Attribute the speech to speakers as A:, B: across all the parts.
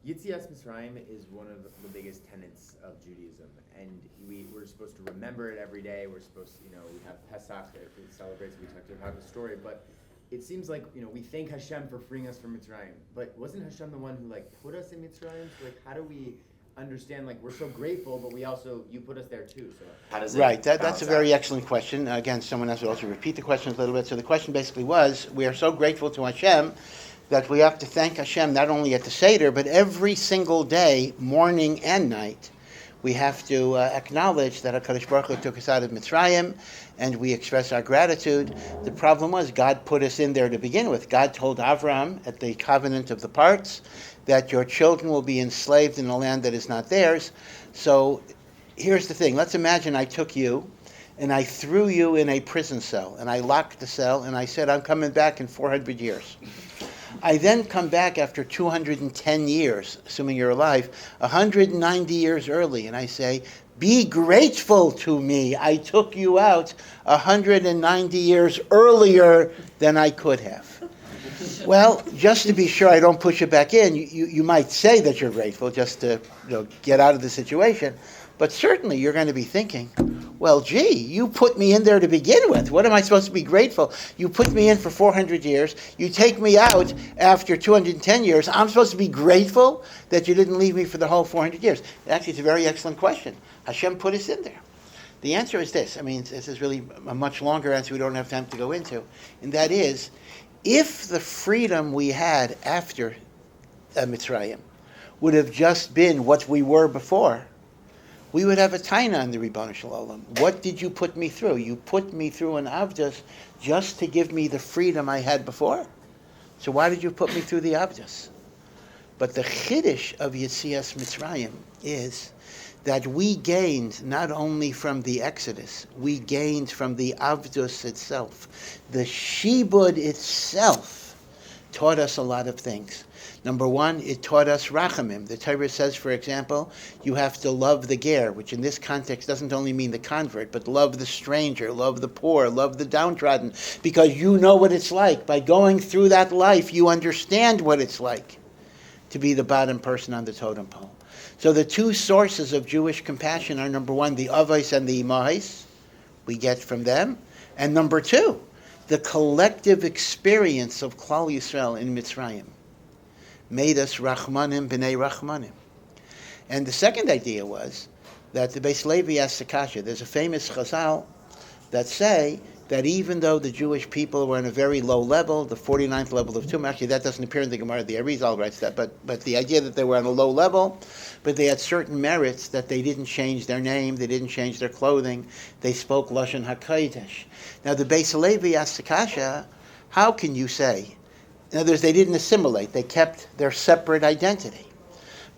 A: Yitzias Mitzrayim is one of the biggest tenets of Judaism, and we're supposed to remember it every day. We're supposed to, we have Pesach, it celebrates, we talked about the story, but it seems like, we thank Hashem for freeing us from Mitzrayim, but wasn't Hashem the one who, put us in Mitzrayim? So, how do we understand, we're so grateful, but you put us there too, so how does it
B: Right, that's a very excellent question. Again, someone else would also repeat the question a little bit. So the question basically was, we are so grateful to Hashem that we have to thank Hashem not only at the Seder, but every single day, morning and night. We have to acknowledge that HaKadosh Baruch Hu took us out of Mitzrayim, and we express our gratitude. The problem was God put us in there to begin with. God told Avraham at the covenant of the parts that your children will be enslaved in a land that is not theirs. So here's the thing. Let's imagine I took you and I threw you in a prison cell, and I locked the cell, and I said, I'm coming back in 400 years. I then come back after 210 years, assuming you're alive, 190 years early, and I say, be grateful to me. I took you out 190 years earlier than I could have. Well, just to be sure I don't push it back in, you might say that you're grateful just to get out of the situation, but certainly you're going to be thinking, well, gee, you put me in there to begin with. What am I supposed to be grateful? You put me in for 400 years. You take me out after 210 years. I'm supposed to be grateful that you didn't leave me for the whole 400 years. Actually, it's a very excellent question. Hashem put us in there. The answer is this. This is really a much longer answer we don't have time to go into. And that is, if the freedom we had after Mitzrayim would have just been what we were before, we would have a taina on the Ribbon Shalom. What did you put me through? You put me through an avdus just to give me the freedom I had before. So why did you put me through the avdus? But the chiddush of Yetzias Mitzrayim is that we gained not only from the Exodus, we gained from the avdus itself. The shibud itself taught us a lot of things. Number one, it taught us rachamim. The Torah says, for example, you have to love the ger, which in this context doesn't only mean the convert, but love the stranger, love the poor, love the downtrodden, because you know what it's like. By going through that life, you understand what it's like to be the bottom person on the totem pole. So the two sources of Jewish compassion are, number one, the avos and the imahos, we get from them, and number two, the collective experience of Klal Yisrael in Mitzrayim made us Rachmanim b'nei Rachmanim. And the second idea was that the Beis Levi asked the kasha. There's a famous chazal that say that even though the Jewish people were on a very low level, the 49th level of Tumah, actually that doesn't appear in the Gemara, the Arizal writes that, but the idea that they were on a low level, but they had certain merits that they didn't change their name, they didn't change their clothing, they spoke Lashon HaKodesh. Now the Beis Levi asked the kasha, how can you say? In other words, they didn't assimilate. They kept their separate identity.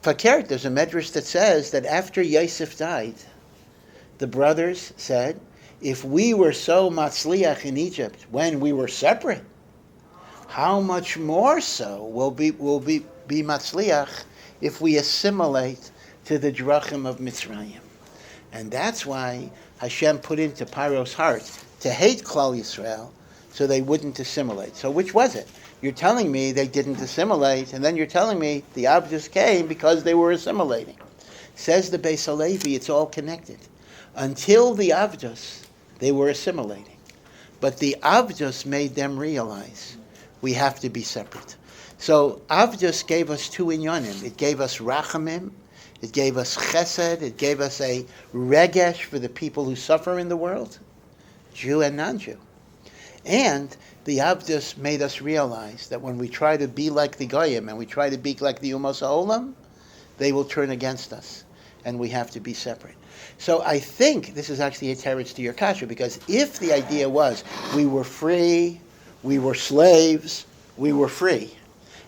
B: Fakert, there's a medrash that says that after Yosef died, the brothers said, if we were so matzliach in Egypt when we were separate, how much more so will be matzliach if we assimilate to the drachim of Mitzrayim? And that's why Hashem put into Paro's heart to hate Klal Yisrael so they wouldn't assimilate. So which was it? You're telling me they didn't assimilate, and then you're telling me the avdus came because they were assimilating. Says the Beis Halevi, it's all connected. Until the avdus, they were assimilating. But the avdus made them realize we have to be separate. So avdus gave us two inyanim. It gave us rachamim, it gave us chesed, it gave us a regesh for the people who suffer in the world, Jew and non-Jew. And the avdus made us realize that when we try to be like the goyim and we try to be like the umos ha'olam, they will turn against us, and we have to be separate. So I think this is actually a teretz to your kasha, because if the idea was we were free, we were slaves, we were free,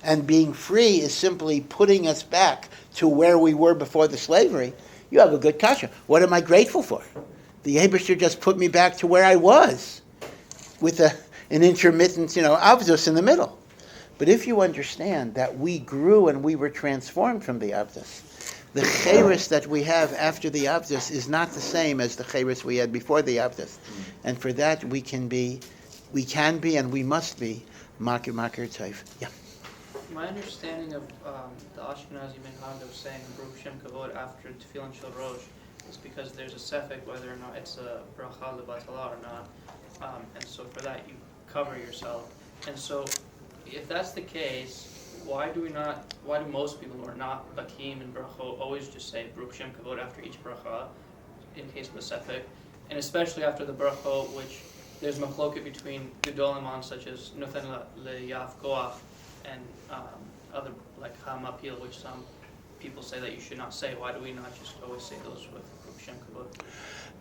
B: and being free is simply putting us back to where we were before the slavery, you have a good kasha. What am I grateful for? The Eibishter just put me back to where I was, with an intermittent, avdus in the middle. But if you understand that we grew and we were transformed from the avdus, the cheres that we have after the avdus is not the same as the cheres we had before the avdus. And for that we can be, and we must be makir tov. Yeah.
C: My understanding of the Ashkenazi minhag of saying Baruch Shem Kavod after Tefillin Shel Rosh is because there's a suffix whether or not it's a bracha lebatala or not, and so for that you cover yourself. And so, if that's the case, why do most people who are not bakim and bracha always just say Baruch Shem Kavod after each bracha, in case of a suffix, and especially after the bracha, which there's machloket between gedolim on such as noten leyav koach and other like hamapil, which some people say that you should not say. Why do we not just always say those with Baruch Shem Kavod?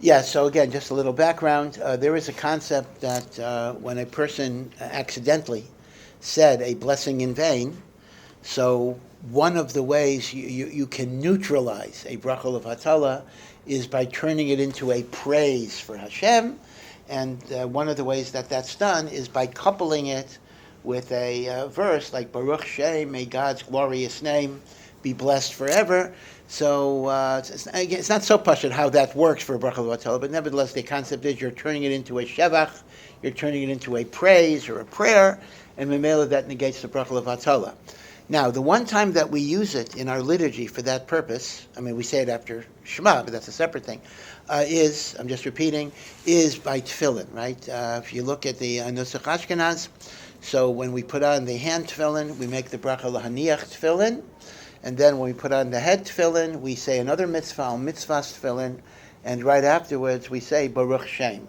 B: Yeah, so again, just a little background. There is a concept that when a person accidentally said a blessing in vain, so one of the ways you can neutralize a bracha levatala is by turning it into a praise for Hashem, and one of the ways that that's done is by coupling it with a verse like Baruch Shem, may God's glorious name be blessed forever. So it's not so pashut how that works for bracha levatala, but nevertheless the concept is you're turning it into a shevach, you're turning it into a praise or a prayer, and memela that negates the bracha levatala. Now, the one time that we use it in our liturgy for that purpose, I mean, we say it after Shema, but that's a separate thing, is, I'm just repeating, is by tefillin, right? If you look at the Nusach Ashkenaz, so when we put on the hand tefillin, we make the bracha lahaniach tefillin, and then when we put on the head tefillin, we say another mitzvah, al mitzvos tefillin, and right afterwards we say Baruch Shem.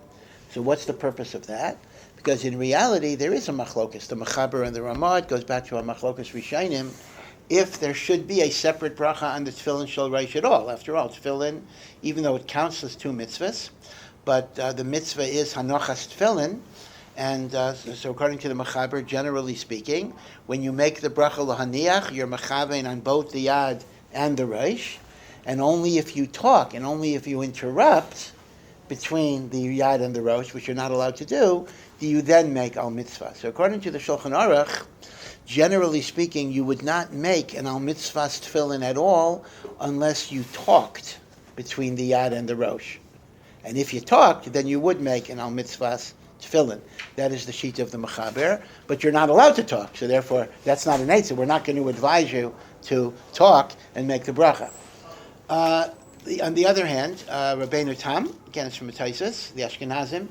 B: So what's the purpose of that? Because in reality, there is a machlokus. The Mechaber and the Ramah, it goes back to a machlokus Rishonim, if there should be a separate bracha on the tefillin shel reish at all. After all, tefillin, even though it counts as two mitzvahs, but the mitzvah is hanochas tefillin, and so according to the Mechaber, generally speaking, when you make the bracha lahaniach, you're mechavein on both the yad and the reish, and only if you talk, and only if you interrupt between the yad and the rosh, which you're not allowed to do you then make al mitzvah. So according to the Shulchan Aruch, generally speaking, you would not make an al mitzvahs tefillin at all unless you talked between the yad and the rosh. And if you talked, then you would make an al mitzvahs tefillin. That is the sheet of the Mechaber, but you're not allowed to talk, so therefore that's not an eitzah. We're not going to advise you to talk and make the bracha. On the other hand, Rabbeinu Tam, again it's from Taisus, the Ashkenazim,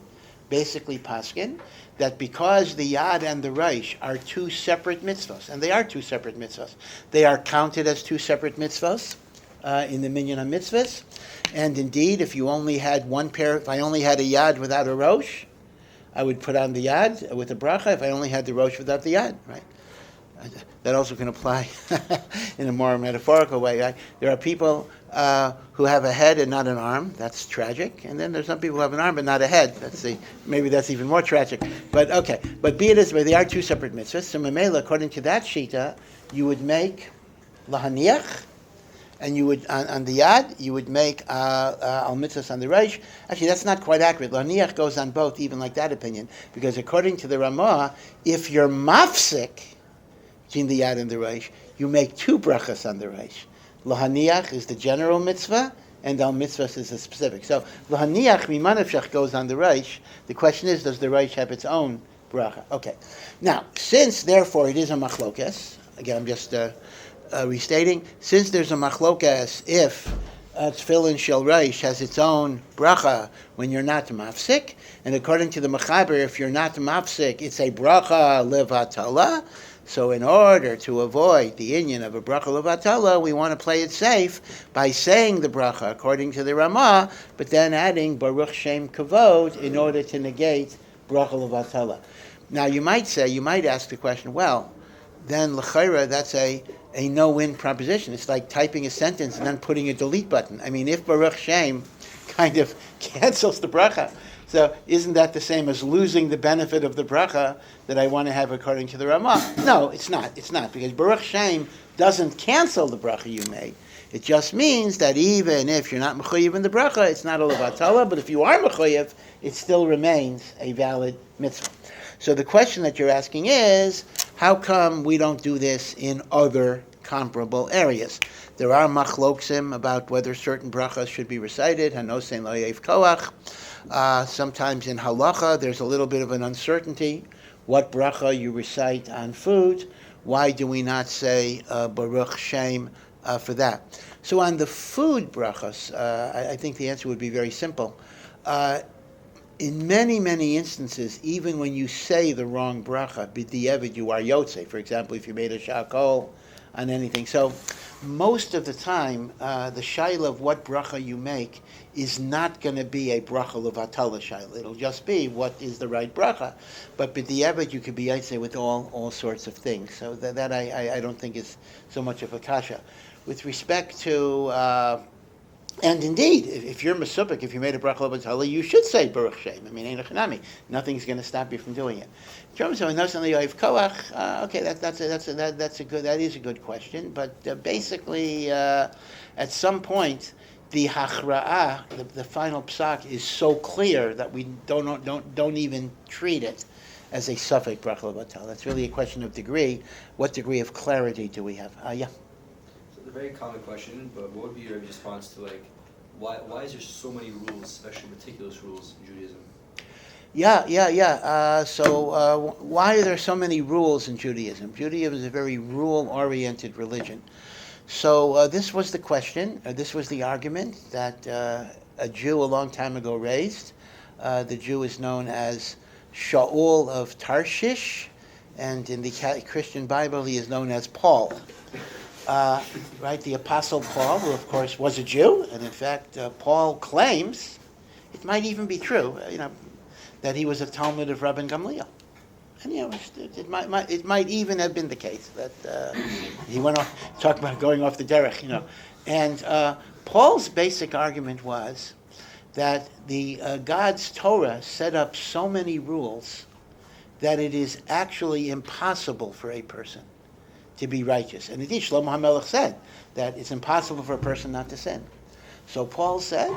B: basically paskin, that because the yad and the reish are two separate mitzvos, and they are two separate mitzvos, they are counted as two separate mitzvos in the minyan mitzvahs, and indeed, if you only had one pair, if I only had a yad without a rosh, I would put on the yad with a bracha. If I only had the rosh without the yad, right? That also can apply in a more metaphorical way. Right? There are people who have a head and not an arm. That's tragic. And then there's some people who have an arm but not a head. Maybe that's even more tragic. But okay. But be it as way, they are two separate mitzvahs. So Mamela, according to that shita, you would make lahaniach, and you would on the yad you would make al mitzvahs on the reish. Actually, that's not quite accurate. Lahaniach goes on both, even like that opinion, because according to the Ramah, if you're mafsik between the yad and the reish, you make two brachas on the reish. Lahaniach is the general mitzvah, and al mitzvahs is the specific. So lahaniach mimanavshach goes on the reish. The question is, does the reish have its own bracha? Okay. Now, since therefore it is a machlokas, again I'm just restating, since there's a machlokas if tefillin shel reish has its own bracha when you're not mafsik, and according to the Mechaber, if you're not mafsik, it's a bracha levatala. So in order to avoid the inyan of a bracha levatala, we want to play it safe by saying the bracha according to the Ramah, but then adding Baruch Shem Kavod in order to negate bracha levatala. Now you might ask the question, well, then l'chayra, that's a no-win proposition. It's like typing a sentence and then putting a delete button. I mean, if Baruch Shem kind of cancels the bracha, so isn't that the same as losing the benefit of the bracha that I want to have according to the Ramah? No, it's not. It's not, because Baruch Shem doesn't cancel the bracha you made. It just means that even if you're not mechuyev in the bracha, it's not a levatala, but if you are mechuyev, it still remains a valid mitzvah. So the question that you're asking is, how come we don't do this in other comparable areas? There are machloksim about whether certain brachas should be recited, hanosein loyev koach. Sometimes in halacha, there's a little bit of an uncertainty what bracha you recite on food, why do we not say Baruch Shem for that? So on the food brachas, I think the answer would be very simple. In many, many instances, even when you say the wrong bracha, b'di'evid, you are yotze. For example, if you made a shakol on anything. So most of the time, the shaila of what bracha you make is not going to be a bracha levatala shaila. It'll just be what is the right bracha. But b'di'evid, you could be yotze with all sorts of things. So that I don't think is so much of a kasha. With respect to... and indeed, if you're Mesupik, if you made a bracha levatala, you should say Baruch Shem. I mean, ain't a chanami. Nothing's going to stop you from doing it. In terms of nosani oiv koach, okay, that is a good question. But basically, at some point, the hachra'ah, the final psak, is so clear that we don't even treat it as a suffix bracha levatala. That's really a question of degree. What degree of clarity do we have? Yeah.
D: A very common question, but what would be your response to why is there so many rules, especially meticulous rules in Judaism?
B: Yeah. So why are there so many rules in Judaism? Judaism is a very rule-oriented religion. So this was the question, this was the argument that a Jew a long time ago raised. The Jew is known as Shaul of Tarshish, and in the Christian Bible he is known as Paul. Right, the Apostle Paul, who of course was a Jew, and in fact Paul claims, it might even be true, that he was a Talmud of Rabban Gamliel, and it might even have been the case that he went off talking about going off the derech, and Paul's basic argument was that the God's Torah set up so many rules that it is actually impossible for a person to be righteous. And indeed, Shlomo HaMelech said that it's impossible for a person not to sin. So Paul said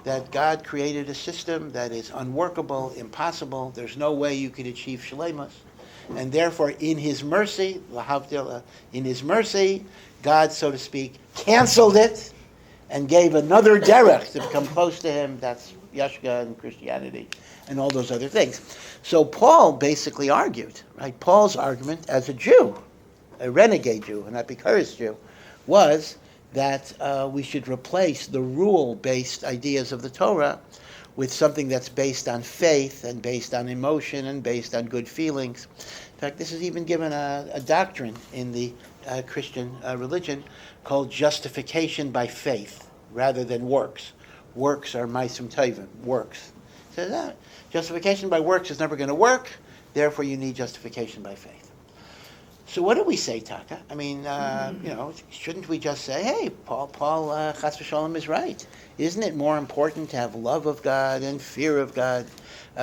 B: that God created a system that is unworkable, impossible. There's no way you could achieve shleimus. And therefore, in his mercy, God, so to speak, canceled it and gave another derech to become close to him. That's Yashka and Christianity and all those other things. So Paul basically argued, right? Paul's argument as a Jew, a renegade Jew, an Epicurus Jew, was that we should replace the rule-based ideas of the Torah with something that's based on faith and based on emotion and based on good feelings. In fact, this is even given a doctrine in the Christian religion called justification by faith rather than works. Works are maisum tovim, works. So justification by works is never going to work, therefore you need justification by faith. So what do we say, Taka? I mean, shouldn't we just say, hey, Paul, chas v'shalom is right. Isn't it more important to have love of God and fear of God?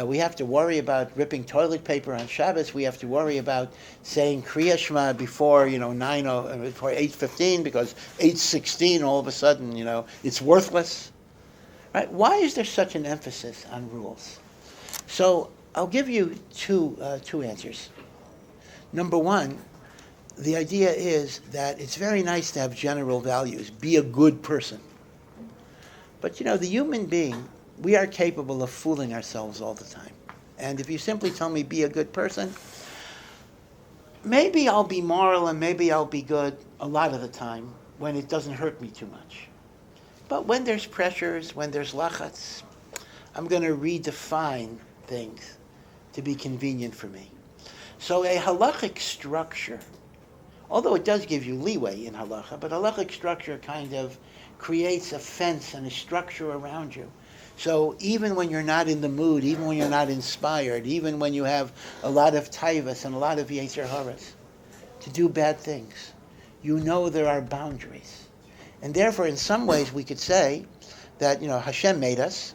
B: We have to worry about ripping toilet paper on Shabbos. We have to worry about saying Kriya Shema before, before 8:15, because 8:16, all of a sudden, it's worthless. Right? Why is there such an emphasis on rules? So I'll give you two answers. Number one, the idea is that it's very nice to have general values. Be a good person. But the human being, we are capable of fooling ourselves all the time. And if you simply tell me be a good person, maybe I'll be moral and maybe I'll be good a lot of the time when it doesn't hurt me too much. But when there's pressures, when there's lachats, I'm going to redefine things to be convenient for me. So a halachic structure, although it does give you leeway in halacha, but halachic structure kind of creates a fence and a structure around you. So even when you're not in the mood, even when you're not inspired, even when you have a lot of taivas and a lot of yetzer haras to do bad things, there are boundaries. And therefore, in some ways, we could say that, Hashem made us,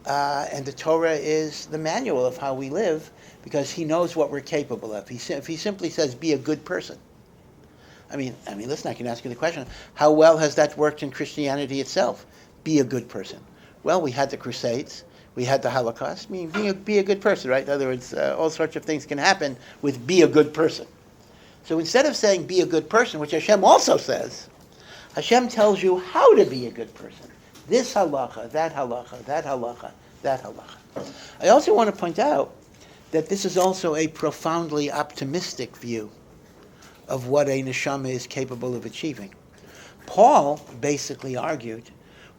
B: and the Torah is the manual of how we live, because he knows what we're capable of. If he simply says, be a good person. I mean, listen, I can ask you the question, how well has that worked in Christianity itself? Be a good person. Well, we had the Crusades, we had the Holocaust. Be a good person, right? In other words, all sorts of things can happen with be a good person. So instead of saying be a good person, which Hashem also says, Hashem tells you how to be a good person. This halacha, that halacha, that halacha, that halacha. I also want to point out that this is also a profoundly optimistic view of what a neshama is capable of achieving. Paul basically argued,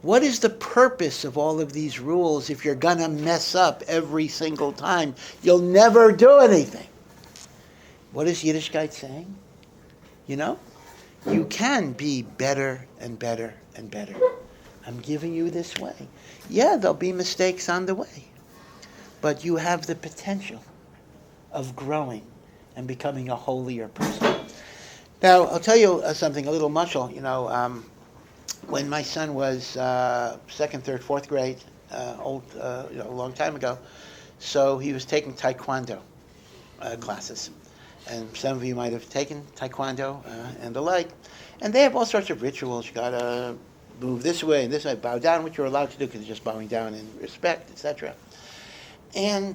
B: what is the purpose of all of these rules if you're going to mess up every single time? You'll never do anything. What is Yiddishkeit saying? You know, you can be better and better and better. I'm giving you this way. Yeah, there'll be mistakes on the way. But you have the potential of growing and becoming a holier person. Now, I'll tell you something, a little mushal. You know, when my son was second, third, fourth grade, a long time ago, so he was taking taekwondo classes. And some of you might have taken taekwondo and the like. And they have all sorts of rituals. You got to move this way and this way, bow down, what you're allowed to do because you're just bowing down in respect, etc. And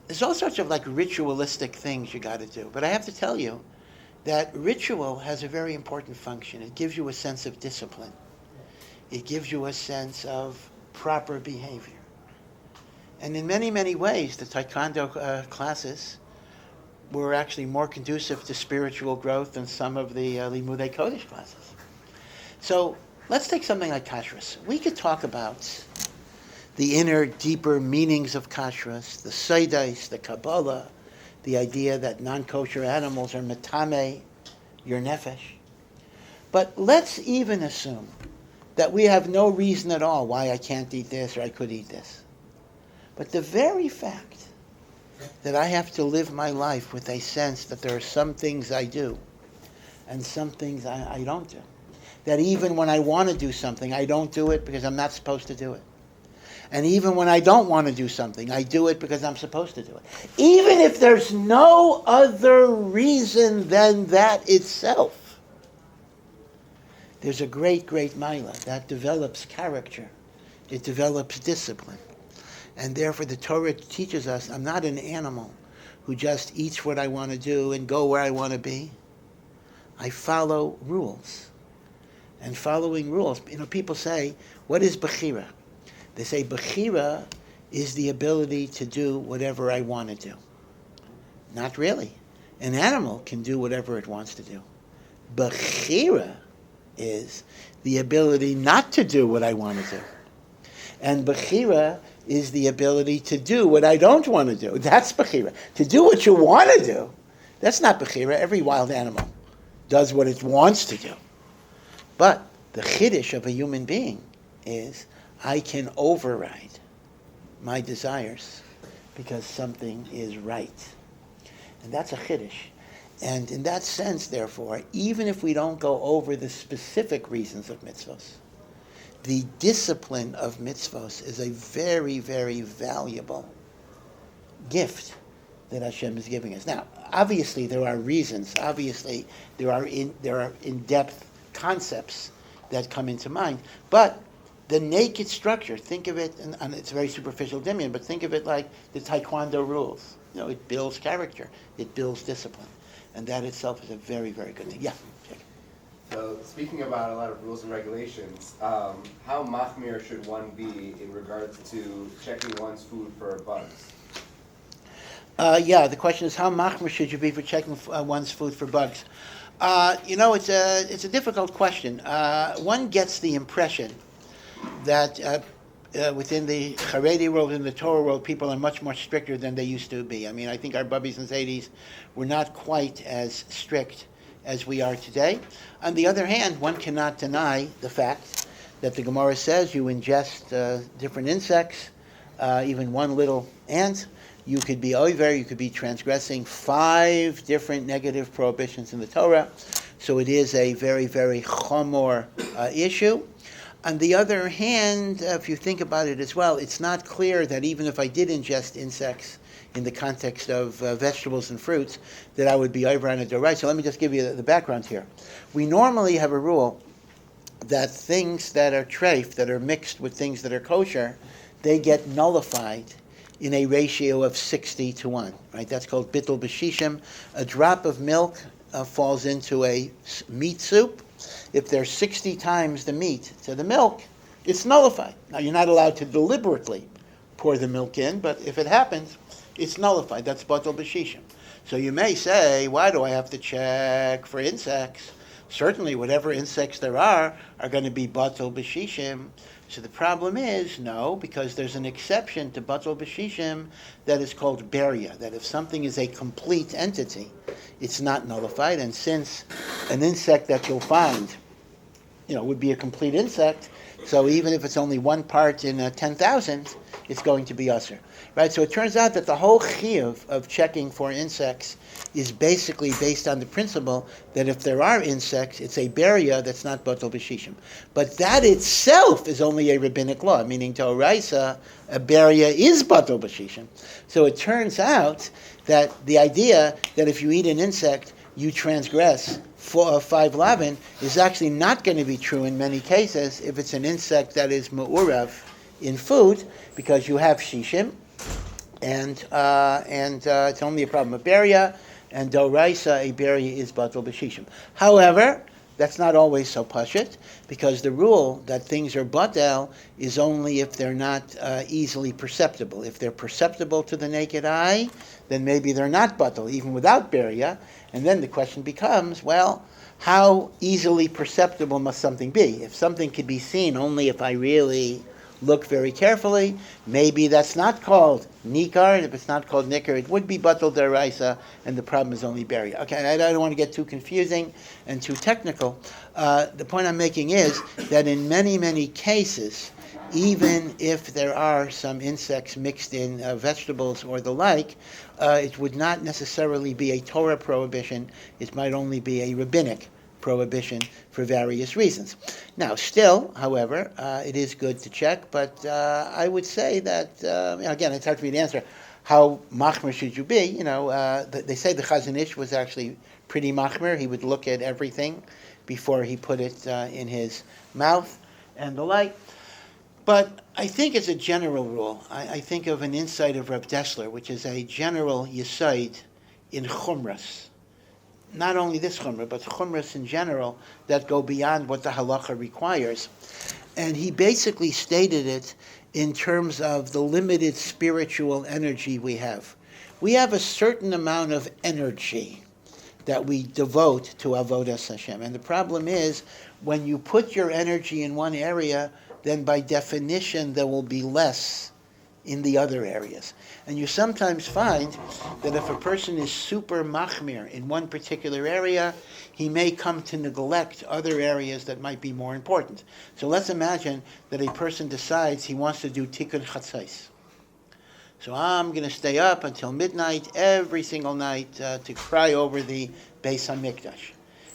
B: there's all sorts of like ritualistic things you got to do. But I have to tell you that ritual has a very important function. It gives you a sense of discipline. It gives you a sense of proper behavior. And in many, many ways, the taekwondo classes were actually more conducive to spiritual growth than some of the Limudei Kodesh classes. So let's take something like kashrus. We could talk about the inner, deeper meanings of kashrus, the Sotahs, the Kabbalah, the idea that non-kosher animals are metame, your nefesh. But let's even assume that we have no reason at all why I can't eat this or I could eat this. But the very fact that I have to live my life with a sense that there are some things I do and some things I don't do. That even when I want to do something, I don't do it because I'm not supposed to do it. And even when I don't want to do something, I do it because I'm supposed to do it. Even if there's no other reason than that itself. There's a great, great milah that develops character. It develops discipline. And therefore the Torah teaches us, I'm not an animal who just eats what I want to do and go where I want to be. I follow rules. And following rules, people say, what is bechira? They say bechira is the ability to do whatever I want to do. Not really. An animal can do whatever it wants to do. Bechira is the ability not to do what I want to do. And bechira is the ability to do what I don't want to do. That's bechira. To do what you want to do, that's not bechira. Every wild animal does what it wants to do. But the chiddush of a human being is I can override my desires because something is right. And that's a chiddush. And in that sense, therefore, even if we don't go over the specific reasons of mitzvos, the discipline of mitzvos is a very, very valuable gift that Hashem is giving us. Now, obviously, there are reasons. Obviously, there are in-depth concepts that come into mind. But the naked structure, think of it, and it's a very superficial dimion, but think of it like the taekwondo rules. It builds character. It builds discipline. And that itself is a very, very good thing. Yeah.
E: So speaking about a lot of rules and regulations, how maftir should one be in regards to checking one's food for bugs?
B: The question is how maftir should you be for checking one's food for bugs? It's a difficult question. One gets the impression that within the Haredi world and the Torah world, people are much more stricter than they used to be. I mean, I think our bubbies and zadies were not quite as strict as we are today. On the other hand, one cannot deny the fact that the Gemara says you ingest different insects, even one little ant, you could be over, you could be transgressing 5 different negative prohibitions in the Torah. So it is a very, very chomor issue. On the other hand, if you think about it as well, it's not clear that even if I did ingest insects in the context of vegetables and fruits, that I would be over on a dorai. So let me just give you the background here. We normally have a rule that things that are treif, that are mixed with things that are kosher, they get nullified in a ratio of 60-1. Right? That's called bittul b'shishim. A drop of milk falls into a meat soup. If there's 60 times the meat to the milk, it's nullified. Now, you're not allowed to deliberately pour the milk in, but if it happens, it's nullified. That's bittul b'shishim. So you may say, why do I have to check for insects? Certainly, whatever insects there are going to be batel b'shishim. So the problem is, no, because there's an exception to batel b'shishim that is called beria, that if something is a complete entity, it's not nullified. And since an insect that you'll find, would be a complete insect, so even if it's only one part in 10,000, it's going to be usher. Right? So it turns out that the whole chiyuv of checking for insects is basically based on the principle that if there are insects, it's a beria that's not batel b'shishim. But that itself is only a rabbinic law, meaning to a beria is batel b'shishim. So it turns out that the idea that if you eat an insect, you transgress 5 lavin is actually not going to be true in many cases if it's an insect that is ma'urav in food, because you have shishim, and it's only a problem of beria, and doraisa, a beria is batel b'shishim. However, that's not always so pashut, because the rule that things are batel is only if they're not easily perceptible. If they're perceptible to the naked eye, then maybe they're not batel, even without beria. And then the question becomes, well, how easily perceptible must something be? If something could be seen only if I really look very carefully, maybe that's not called nikar, and if it's not called nikar, it would be batel deraisa, and the problem is only beria. Okay, I don't want to get too confusing and too technical. The point I'm making is that in many, many cases, even if there are some insects mixed in vegetables or the like, it would not necessarily be a Torah prohibition. It might only be a rabbinic prohibition for various reasons. Now, still, however, it is good to check, but I would say that, again, it's hard for me to answer, how machmer should you be? They say the Chazon Ish was actually pretty machmer. He would look at everything before he put it in his mouth and the like. But I think as a general rule, I think of an insight of Reb Dessler, which is a general yisaid in chumras. Not only this chumrah, but chumras in general that go beyond what the halacha requires. And he basically stated it in terms of the limited spiritual energy we have. We have a certain amount of energy that we devote to avodas Hashem. And the problem is, when you put your energy in one area, then by definition there will be less in the other areas. And you sometimes find that if a person is super machmir in one particular area, he may come to neglect other areas that might be more important. So let's imagine that a person decides he wants to do tikkun chatzos. So I'm going to stay up until midnight every single night to cry over the Beis HaMikdash.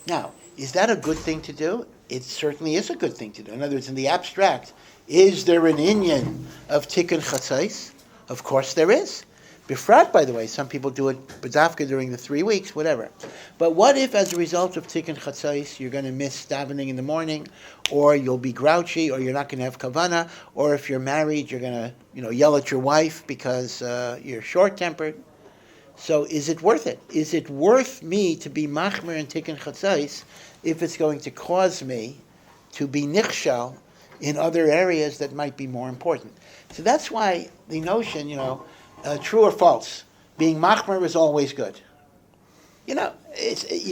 B: Now, is that a good thing to do? It certainly is a good thing to do. In other words, in the abstract, is there an inyan of tikkun chatzos? Of course there is. Bifrat, by the way, some people do it b'dafka during the 3 weeks, whatever. But what if, as a result of tikkun chatzos, you're going to miss davening in the morning, or you'll be grouchy, or you're not going to have kavana, or if you're married, you're going to, yell at your wife because you're short-tempered. So is it worth it? Is it worth me to be machmer in tikkun chatzos if it's going to cause me to be nichshal in other areas that might be more important? So that's why the notion, true or false, being machmer is always good. You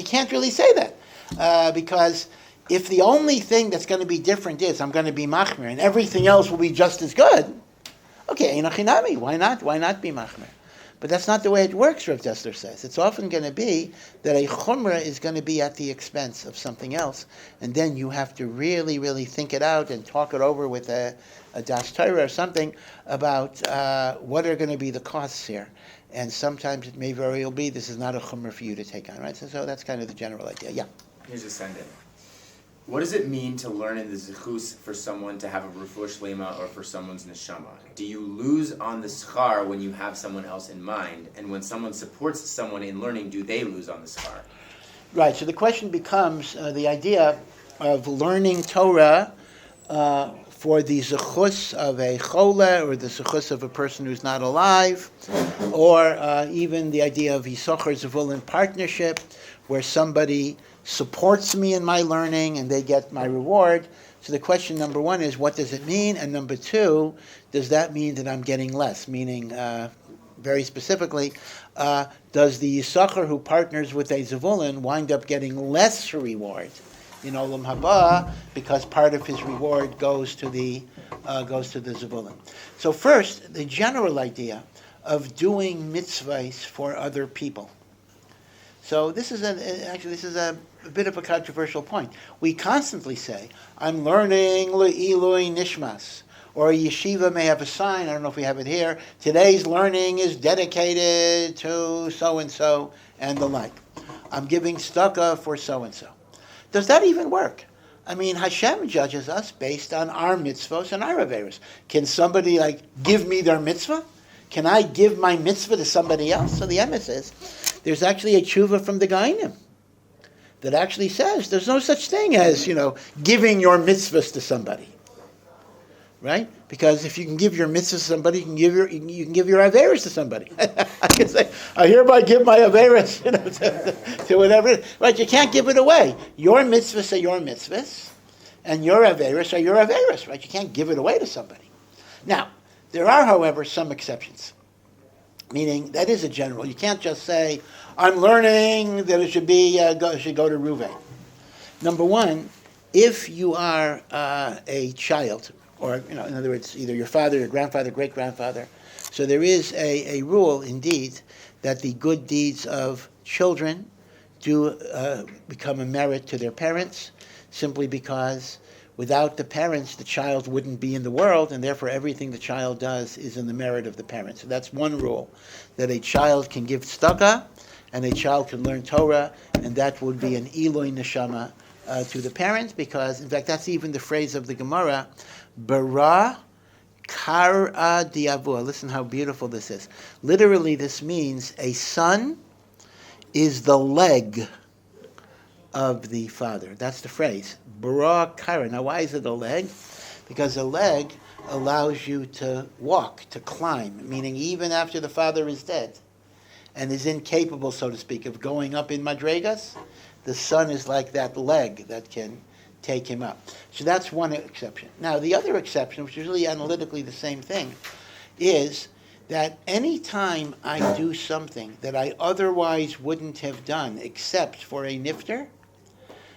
B: can't really say that because if the only thing that's going to be different is I'm going to be machmer and everything else will be just as good, okay, einachinami, why not? Why not be machmer? But that's not the way it works, Rav Dessler says. It's often going to be that a chumrah is going to be at the expense of something else, and then you have to really, really think it out and talk it over with a das Torah or something about what are going to be the costs here. And sometimes it may very well be this is not a chumrah for you to take on, right? So that's kind of the general idea. Yeah.
A: Here's a send-in. What does it mean to learn in the zechus for someone to have a refuah shlema or for someone's neshama? Do you lose on the schar when you have someone else in mind? And when someone supports someone in learning, do they lose on the schar?
B: Right, so the question becomes the idea of learning Torah for the zechus of a chole or the zechus of a person who's not alive, or even the idea of yisocher zevul in partnership, where somebody supports me in my learning and they get my reward. So the question number one is, what does it mean? And number two, does that mean that I'm getting less? Meaning, very specifically, does the Yisachar who partners with a Zevulun wind up getting less reward in Olam Haba because part of his reward goes to the Zevulun? So first, the general idea of doing mitzvahs for other people. So this is a bit of a controversial point. We constantly say, I'm learning Le'ilui Nishmas, or a yeshiva may have a sign, I don't know if we have it here, today's learning is dedicated to so-and-so and the like. I'm giving tzedakah for so-and-so. Does that even work? I mean, Hashem judges us based on our mitzvos and our averos. Can somebody give me their mitzvah? Can I give my mitzvah to somebody else? So the emes is, there's actually a tshuva from the Gainim that actually says there's no such thing as, giving your mitzvahs to somebody. Right? Because if you can give your mitzvah to somebody, you can give your averos to somebody. I can say, I hereby give my averos to whatever. Right? You can't give it away. Your mitzvahs are your mitzvahs, and your averos are your averos. Right? You can't give it away to somebody. Now, there are, however, some exceptions. Meaning, that is a general. You can't just say, I'm learning that it should go to Ruvain. Number one, if you are a child, or, in other words, either your father, your grandfather, great-grandfather. So there is a rule, indeed, that the good deeds of children do become a merit to their parents, simply because without the parents, the child wouldn't be in the world, and therefore everything the child does is in the merit of the parents. So that's one rule, that a child can give tzedakah, and a child can learn Torah, and that would be an Eloi neshama to the parents, because, in fact, that's even the phrase of the Gemara, Bara kara diavua. Listen how beautiful this is. Literally, this means a son is the leg of the father. That's the phrase. Bara kara. Now, why is it a leg? Because a leg allows you to walk, to climb, meaning even after the father is dead and is incapable, so to speak, of going up in madregas, the son is like that leg that can take him up. So that's one exception. Now, the other exception, which is really analytically the same thing, is that any time I do something that I otherwise wouldn't have done except for a nifter,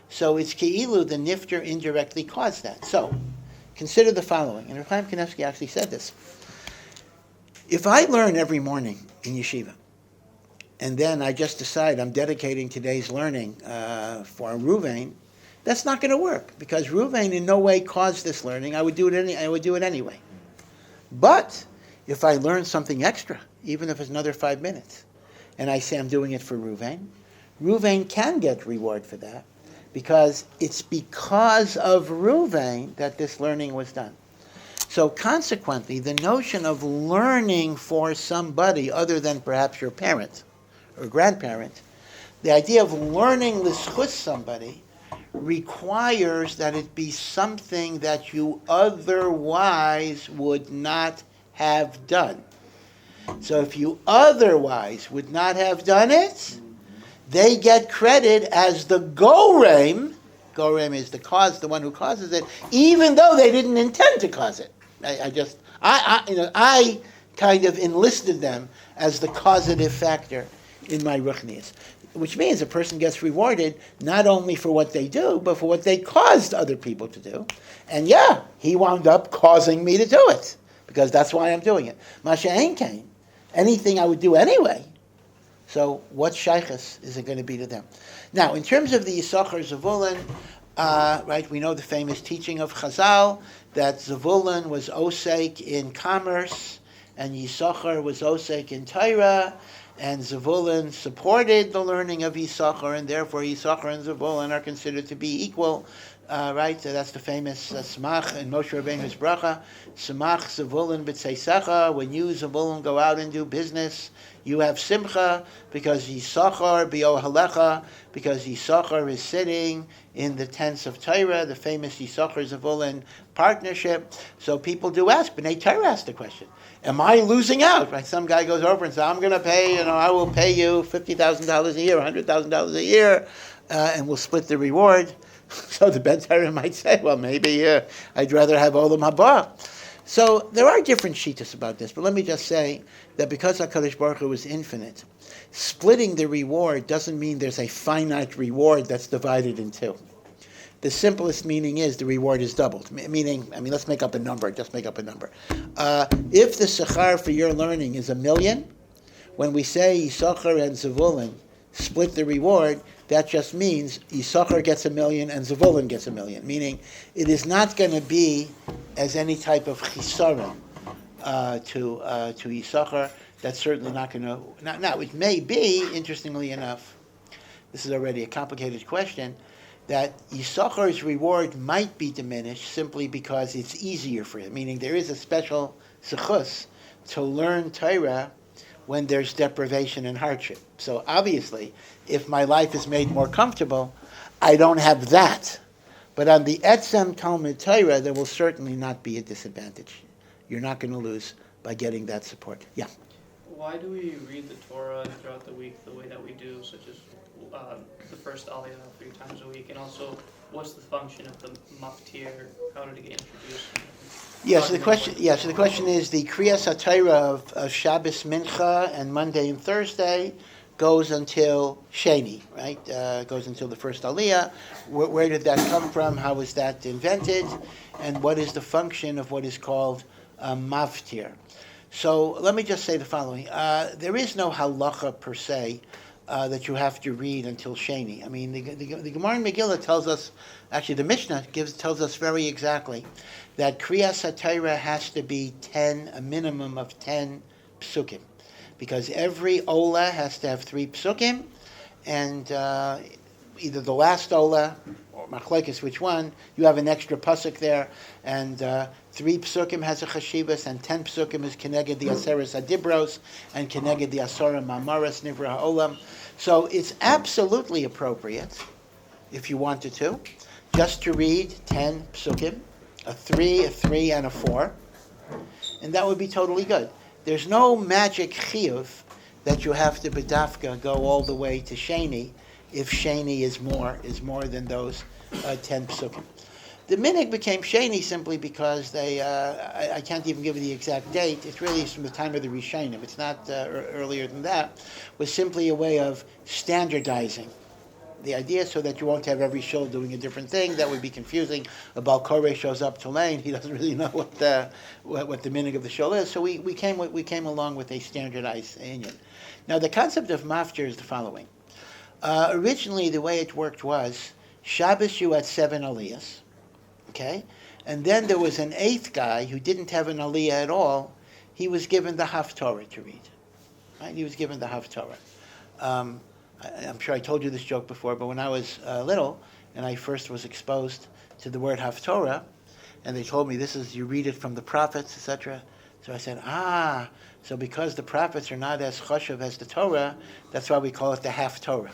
B: so it's keilu, the nifter indirectly caused that. So, consider the following, and Rav Chaim Kanevsky actually said this. If I learn every morning in yeshiva, and then I just decide I'm dedicating today's learning for Ruvain, that's not going to work, because Ruvain in no way caused this learning. I would do it anyway. But if I learn something extra, even if it's another 5 minutes, and I say I'm doing it for Ruvain can get reward for that, because it's because of Ruvain that this learning was done. So consequently, the notion of learning for somebody other than perhaps your parent or grandparent, the idea of learning l'schus somebody requires that it be something that you otherwise would not have done. So if you otherwise would not have done it, they get credit as the gorem. Gorem is the cause, the one who causes it, even though they didn't intend to cause it. I kind of enlisted them as the causative factor in my ruchnias. Which means a person gets rewarded not only for what they do, but for what they caused other people to do. And he wound up causing me to do it, because that's why I'm doing it. Masha Ein Kain, anything I would do anyway. So what zechus is it going to be to them? Now, in terms of the Yisachar Zevulun, right, we know the famous teaching of Chazal, that Zevulun was osek in commerce, and Yisachar was osek in Torah, and Zevulun supported the learning of Yisachar, and therefore Yisachar and Zevulun are considered to be equal, right? So that's the famous Smach in Moshe Rabbeinu's bracha, Smach Zevulun b'tzeisecha. When you, Zevulun, go out and do business, you have simcha, because Yisachar b'ohalecha, because Yisachar is sitting in the tents of Torah, the famous Yisachar Zevulun partnership. So people do ask, B'nai Torah asked the question, am I losing out? Right? Some guy goes over and says, I'm going to pay, I will pay you $50,000 a year, $100,000 a year, and we'll split the reward. So the Ben Torah might say, well, maybe I'd rather have Olam Haba. So there are different shittas about this, but let me just say that because HaKadosh Baruch Hu is infinite, splitting the reward doesn't mean there's a finite reward that's divided in two. The simplest meaning is the reward is doubled. Meaning, let's make up a number. Just make up a number. If the sechar for your learning is 1,000,000, when we say Yisachar and Zevulun split the reward, that just means Yisachar gets 1,000,000 and Zevulun gets 1,000,000. Meaning, it is not going to be as any type of chisaron to Yisachar. That's certainly not going to. Now, it may be, interestingly enough, this is already a complicated question, that Yisachar's reward might be diminished simply because it's easier for him. Meaning, there is a special zechus to learn Torah when there's deprivation and hardship. So obviously, if my life is made more comfortable, I don't have that. But on the Etzem Talmud Torah, there will certainly not be a disadvantage. You're not going to lose by getting that support. Yeah.
C: Why do we read the Torah throughout the week the way that we do, such as the first aliyah 3 times a week, and also what's the function of the maftir? How did it get introduced?
B: So the question is the Kriyas HaTorah of Shabbos Mincha and Monday and Thursday goes until Sheni, right? Goes until the first aliyah. Where did that come from? How was that invented? And what is the function of what is called maftir? So let me just say the following. There is no halacha per se that you have to read until Sheni. The Gemara in Megillah tells us, actually the Mishnah tells us very exactly that Kriyas HaTorah has to be a minimum of 10 psukim. Because every ola has to have 3 psukim, and either the last ola, or machlekes which one, you have an extra pasuk there, and 3 psukim has a chashivas, and 10 psukim is keneged the aseres adibros, and keneged the asora mamaras nivra ha'olam. So it's absolutely appropriate, if you wanted to, just to read 10 psukim, a 3, and a 4, and that would be totally good. There's no magic chiyuv that you have to bedafka go all the way to Sheni if Sheni is more than those 10 psukim. The minhag became Sheni simply because I can't even give you the exact date. It's really from the time of the Rishonim. It's not earlier than that. Was simply a way of standardizing the idea so that you won't have every shul doing a different thing. That would be confusing. A Baal Koreh shows up to Lane. He doesn't really know what the minhag of the shul is. So we came along with a standardized ayin. Now the concept of maftir is the following. Originally, the way it worked was Shabbos you had 7 aliyahs, okay, and then there was an 8th guy who didn't have an aliyah at all. He was given the haftorah to read. Right? He was given the haftorah. I'm sure I told you this joke before, but when I was little and I first was exposed to the word haftorah, and they told me you read it from the prophets, etc. So I said, so because the prophets are not as choshev as the Torah, that's why we call it the haftorah.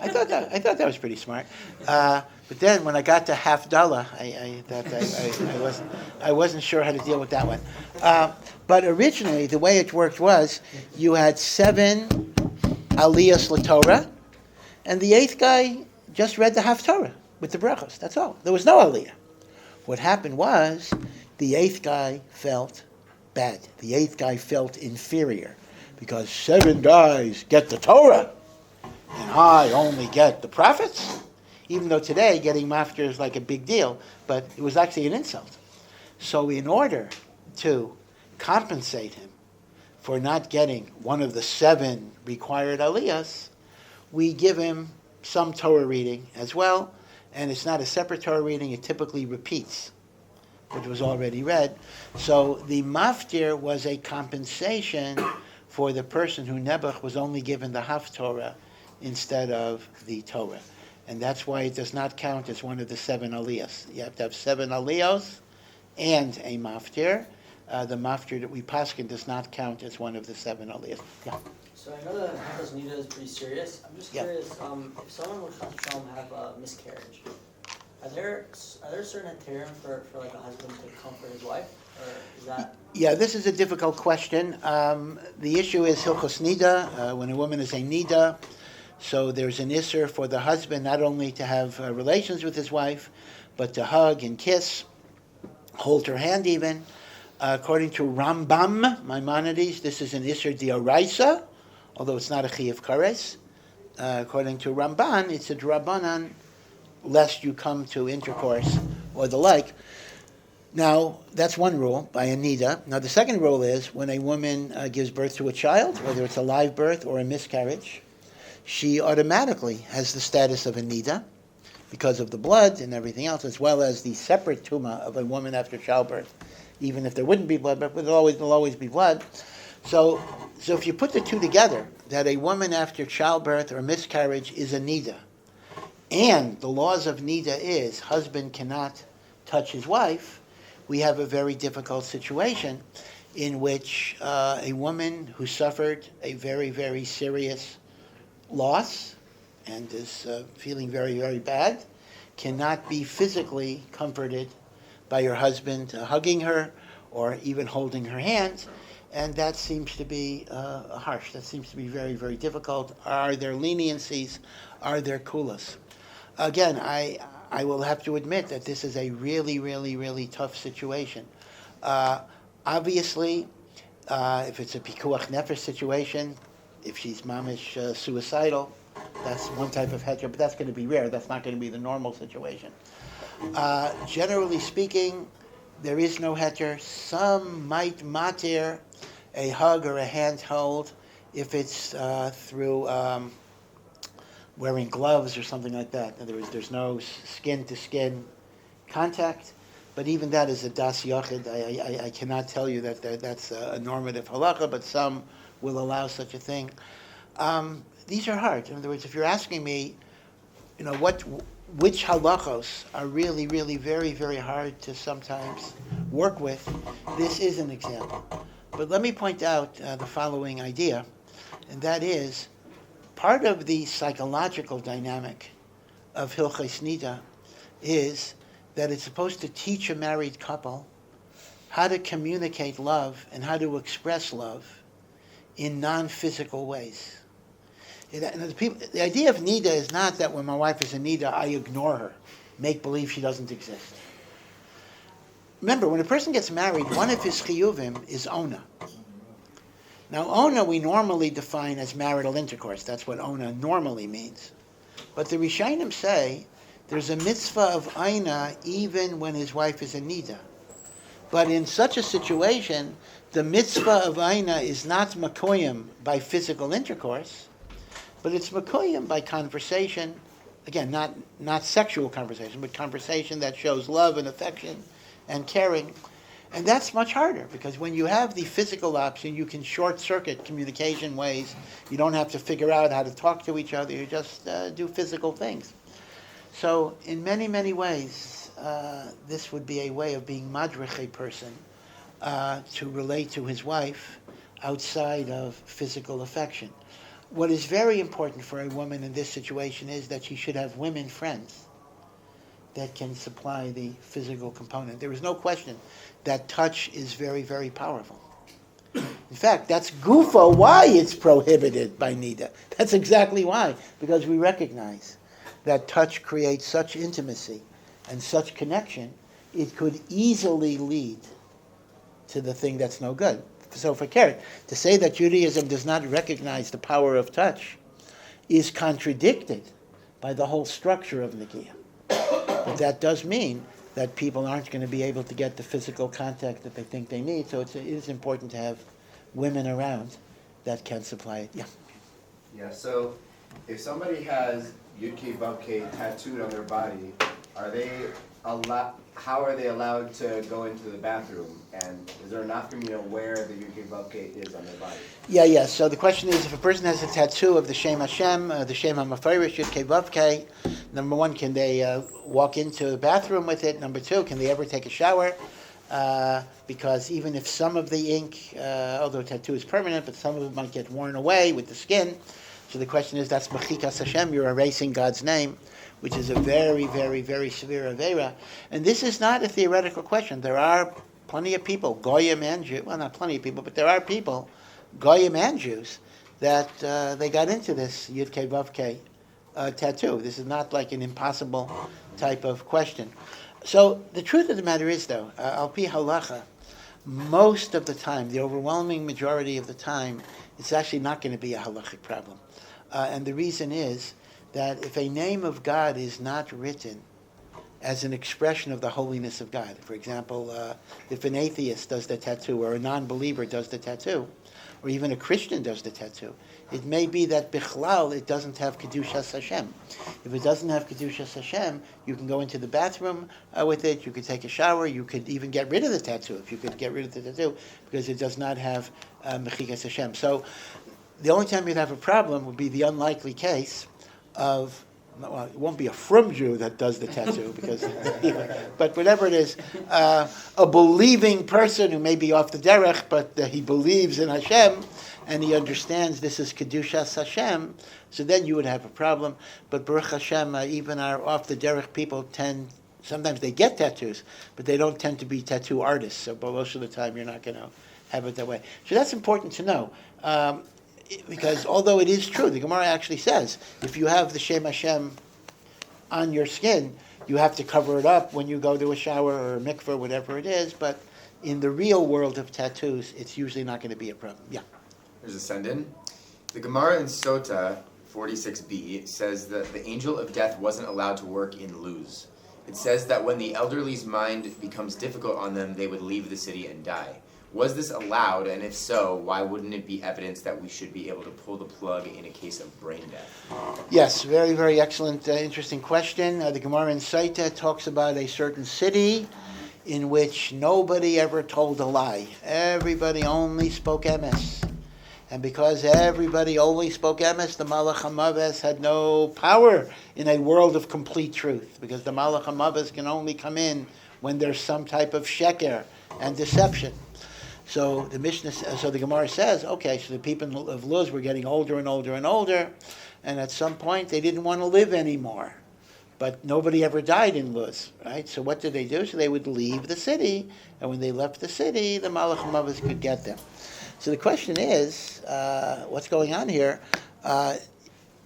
B: I thought that was pretty smart. But then when I got to Hafdalah, I wasn't sure how to deal with that one. But originally, the way it worked was you had 7 aliyahs l'Torah, and the 8th guy just read the Haftarah with the brachos. That's all. There was no aliyah. What happened was the 8th guy felt bad. The 8th guy felt inferior because 7 guys get the Torah and I only get the prophets. Even though today getting maftir is like a big deal, but it was actually an insult. So in order to compensate him for not getting one of the 7 required aliyahs, we give him some Torah reading as well, and it's not a separate Torah reading, it typically repeats which was already read. So the maftir was a compensation for the person who Nebuch was only given the Haftorah instead of the Torah. And that's why it does not count as one of the 7 aliyahs. You have to have 7 aliyahs and a maftir. The maftir that we paskin does not count as one of the 7 aliyahs. Yeah.
F: So I know that Hamsa's nidah is pretty serious. I'm just curious, if someone would have a miscarriage, are there certain Heterim for like a husband to comfort his wife, or is that?
B: Yeah, this is a difficult question. The issue is hilchos nidah, when a woman is a nidah. So there's an isser for the husband not only to have relations with his wife, but to hug and kiss. hold her hand even. According to Rambam, Maimonides, this is an Isser D'Oraisa, although it's not a Chiyuv Kares. According to Ramban, it's a Drabanan, lest you come to intercourse or the like. Now, that's one rule, by a nidah. Now, the second rule is when a woman gives birth to a child, whether it's a live birth or a miscarriage, she automatically has the status of a nidah because of the blood and everything else, as well as the separate tumah of a woman after childbirth. Even if there wouldn't be blood, but there'll always be blood. So if you put the two together, that a woman after childbirth or miscarriage is a nidah, and the laws of nidah is husband cannot touch his wife, we have a very difficult situation in which a woman who suffered a very, very serious loss and is feeling very, very bad cannot be physically comforted by her husband hugging her or even holding her hand. And that seems to be harsh. That seems to be very, very difficult. Are there leniencies? Are there kulas? Again, I will have to admit that this is a really, really, really tough situation. Obviously, if it's a pikuach nefesh situation, if she's mamish suicidal, that's one type of heter, but that's going to be rare. That's not going to be the normal situation. Generally speaking, there is no heter. Some might maftir a hug or a handhold if it's through wearing gloves or something like that. In other words, there's no skin-to-skin contact, but even that is a das yochid. I cannot tell you that's a normative halacha, but some will allow such a thing. These are hard. In other words, if you're asking me, which halachos are really, really very, very hard to sometimes work with, this is an example. But let me point out the following idea, and that is, part of the psychological dynamic of Hilchos Nidah is that it's supposed to teach a married couple how to communicate love and how to express love in non-physical ways. The idea of nidah is not that when my wife is in nidah, I ignore her, make believe she doesn't exist. Remember, when a person gets married, one of his chiyuvim is ona. Now, ona we normally define as marital intercourse. That's what ona normally means. But the Rishonim say there's a mitzvah of aina even when his wife is in nidah. But in such a situation, the mitzvah of aina is not makoyim by physical intercourse, but it's makoyim by conversation. Again, not sexual conversation, but conversation that shows love and affection and caring. And that's much harder, because when you have the physical option, you can short-circuit communication ways. You don't have to figure out how to talk to each other. You just do physical things. So in many, many ways, this would be a way of being madrich a person to relate to his wife outside of physical affection. What is very important for a woman in this situation is that she should have women friends that can supply the physical component. There is no question that touch is very, very powerful. In fact, that's gufa why it's prohibited by nidah. That's exactly why, because we recognize that touch creates such intimacy and such connection, it could easily lead to the thing that's no good. So for Karen, to say that Judaism does not recognize the power of touch is contradicted by the whole structure of Nikiah. But that does mean that people aren't going to be able to get the physical contact that they think they need, so it is important to have women around that can supply it. Yeah.
E: Yeah, so if somebody has Yud-K Vav-K tattooed on their body, how are they allowed to go into the bathroom? And is there enough for me to where the Yud-K Vav-K is on their body?
B: Yeah. So the question is, if a person has a tattoo of the Shem Hashem, the Shem HaMafarish, Yud-K Vav-K, number one, can they walk into the bathroom with it? Number two, can they ever take a shower? Because even if some of the ink, although a tattoo is permanent, but some of it might get worn away with the skin. So the question is, that's Mechikas Hashem, you're erasing God's name, which is a very, very, very severe avera. And this is not a theoretical question. There are plenty of people, Goyim and Jews, well, not plenty of people, but there are people, Goyim and Jews, that they got into this Yud-K Vav-K tattoo. This is not like an impossible type of question. So the truth of the matter is, though, al pi halacha, most of the time, the overwhelming majority of the time, it's actually not going to be a halachic problem. And the reason is that if a name of God is not written as an expression of the holiness of God, for example, if an atheist does the tattoo, or a non-believer does the tattoo, or even a Christian does the tattoo, it may be that bichlal it doesn't have kedushas Hashem. If it doesn't have kedushas Hashem, you can go into the bathroom with it, you could take a shower, you could even get rid of the tattoo, if you could get rid of the tattoo, because it does not have mechikas Hashem. So the only time you'd have a problem would be the unlikely case of, well, it won't be a frum Jew that does the tattoo, because, but whatever it is, a believing person who may be off the derech, but he believes in Hashem, and he understands this is Kedushas Hashem, so then you would have a problem. But Baruch Hashem, even our off the derech people sometimes they get tattoos, but they don't tend to be tattoo artists, so most of the time you're not going to have it that way. So that's important to know. Because although it is true, the Gemara actually says, if you have the Shem Hashem on your skin, you have to cover it up when you go to a shower or a mikveh, whatever it is, but in the real world of tattoos, it's usually not going to be a problem. Yeah.
A: There's a send-in. The Gemara in Sotah 46b says that the angel of death wasn't allowed to work in Luz. It says that when the elderly's mind becomes difficult on them, they would leave the city and die. Was this allowed, and if so, why wouldn't it be evidence that we should be able to pull the plug in a case of brain death?
B: Yes, very, very excellent, interesting question. The Gemara in Sotah talks about a certain city in which nobody ever told a lie. Everybody only spoke emes. And because everybody only spoke emes, the Malach HaMaves had no power in a world of complete truth, because the Malach HaMaves can only come in when there's some type of sheker and deception. So the Gemara says, okay, so the people of Luz were getting older and older and older, and at some point they didn't want to live anymore. But nobody ever died in Luz, right? So what did they do? So they would leave the city, and when they left the city, the Malach HaMavis could get them. So the question is, what's going on here?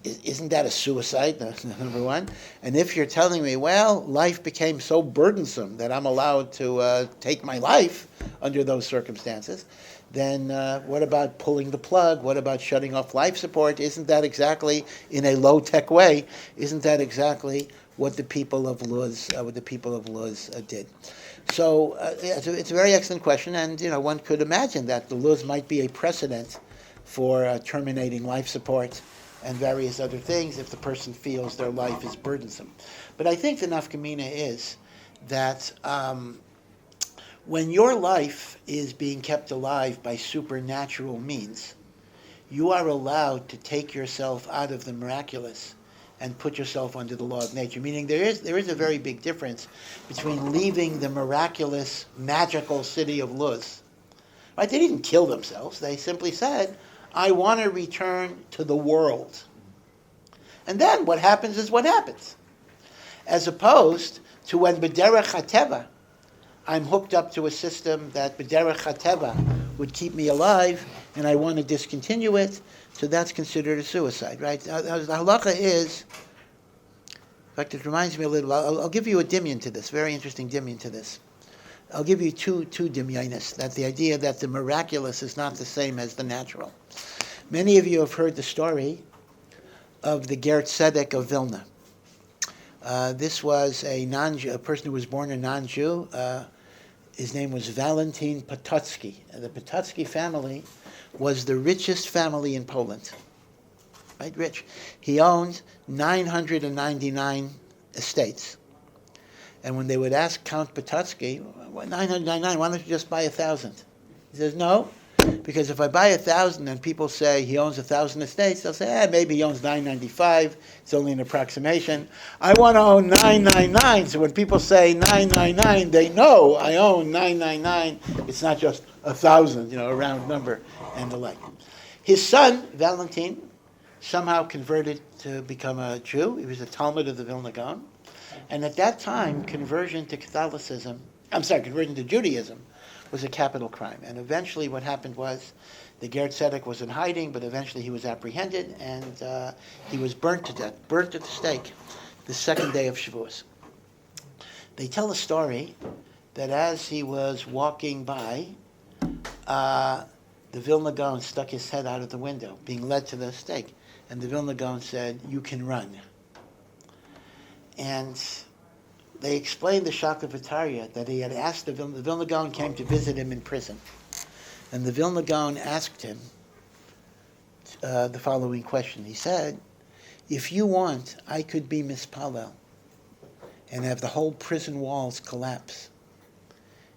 B: Isn't that a suicide, number one? And if you're telling me, well, life became so burdensome that I'm allowed to take my life under those circumstances, then what about pulling the plug? What about shutting off life support? Isn't that exactly, in a low-tech way, isn't that exactly what the people of Luz did? So it's a very excellent question, and one could imagine that the Luz might be a precedent for terminating life support and various other things if the person feels their life is burdensome. But I think the nafkamina is that when your life is being kept alive by supernatural means, you are allowed to take yourself out of the miraculous and put yourself under the law of nature. Meaning there is a very big difference between leaving the miraculous, magical city of Luz. Right? They didn't kill themselves. They simply said, I want to return to the world. And then what happens is what happens. As opposed to when b'derech hateva, I'm hooked up to a system that b'derech hateva would keep me alive, and I want to discontinue it, so that's considered a suicide, right? The halacha is, in fact, it reminds me a little, I'll give you a dimyan to this, very interesting dimyan to this. I'll give you two dimyanis, that the idea that the miraculous is not the same as the natural. Many of you have heard the story of the Ger Tzedek of Vilna. This was a person who was born a non-Jew. His name was Valentin Potocki. The Potocki family was the richest family in Poland. Right, rich. He owned 999 estates. And when they would ask Count Potocki, 999, why don't you just buy 1,000? He says, no, because if I buy 1,000 and people say he owns 1,000 estates, they'll say, maybe he owns 995. It's only an approximation. I want to own 999. So when people say 999, they know I own 999. It's not just 1,000, a round number and the like. His son, Valentin, somehow converted to become a Jew. He was a Talmud of the Vilna Gaon. And at that time, conversion to Judaism was a capital crime. And eventually what happened was the Ger Tzedek was in hiding, but eventually he was apprehended and he was burnt to death, burnt at the stake, the second day of Shavuos. they tell a story that as he was walking by, the Vilna Gaon stuck his head out of the window, being led to the stake. And the Vilna Gaon said, "You can run." And they explained the Shakavatariya that he had asked the Vilna Gaon came to visit him in prison. And the Vilna Gaon asked him the following question. He said, "If you want, I could be mispalel and have the whole prison walls collapse,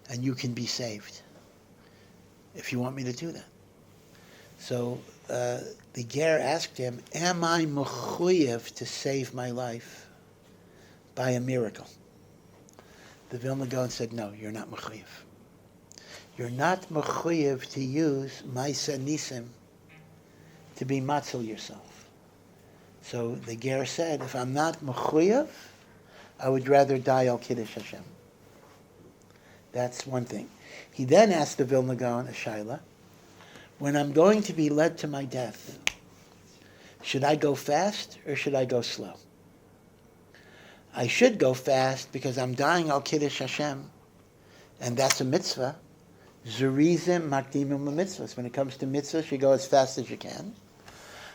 B: and you can be saved, if you want me to do that." So the ger asked him, "Am I mechuyev to save my life by a miracle?" The Vilna Gaon said, "No, you're not mechuyev. You're not mechuyev to use ma'aseh nisim to be matzil yourself." So the ger said, "If I'm not mechuyev, I would rather die al kiddush Hashem." That's one thing. He then asked the Vilna Gaon a shaila, "When I'm going to be led to my death, should I go fast or should I go slow?" I should go fast because I'm dying al kiddush Hashem, and that's a mitzvah. Zurizim makdimim mitzvos. When it comes to mitzvahs, you go as fast as you can.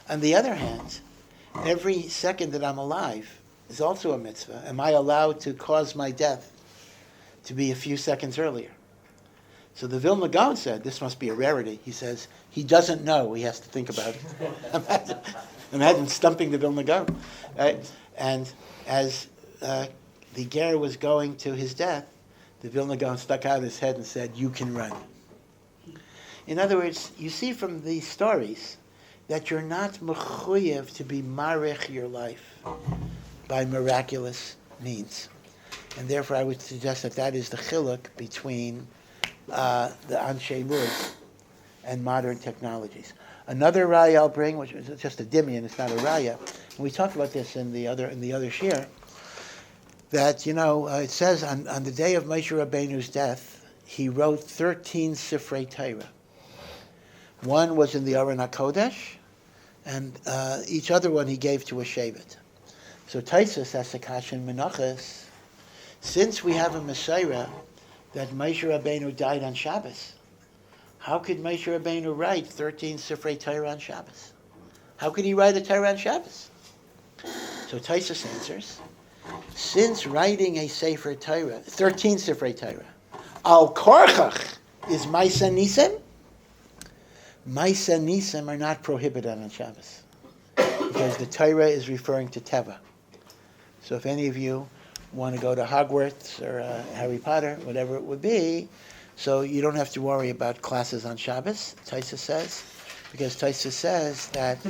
B: On the other hand, every second that I'm alive is also a mitzvah. Am I allowed to cause my death to be a few seconds earlier? So the Vilna Gaon said, this must be a rarity. He says, he doesn't know. He has to think about it. Imagine stumping the Vilna Gaon. Right? And as the ger was going to his death, the Vilna Gaon stuck out his head and said, "You can run." In other words, you see from these stories that you're not mechuyev to be marich your life by miraculous means. And therefore I would suggest that that is the chiluk between the Anshe Lud and modern technologies. Another raya I'll bring, which is just a dimion, it's not a raya, and we talked about this in the other shir, that, it says on the day of Moshe Rabbeinu's death, he wrote 13 Sifrei Torah. One was in the Aron HaKodesh, and each other one he gave to a shevet. So Taisus asks a kasha in Menachos, since we have a Messiah that Moshe Rabbeinu died on Shabbos, how could Moshe Rabbeinu write 13 Sifrei Torah on Shabbos? How could he write a Torah on Shabbos? So Taisus answers, since writing a Sefer Torah, 13 Sifrei Torah, al korchach is ma'aseh nisim, ma'aseh nisim are not prohibited on Shabbos, because the Torah is referring to Teva. So if any of you want to go to Hogwarts or Harry Potter, whatever it would be, so you don't have to worry about classes on Shabbos, Taisus says, because Taisus says that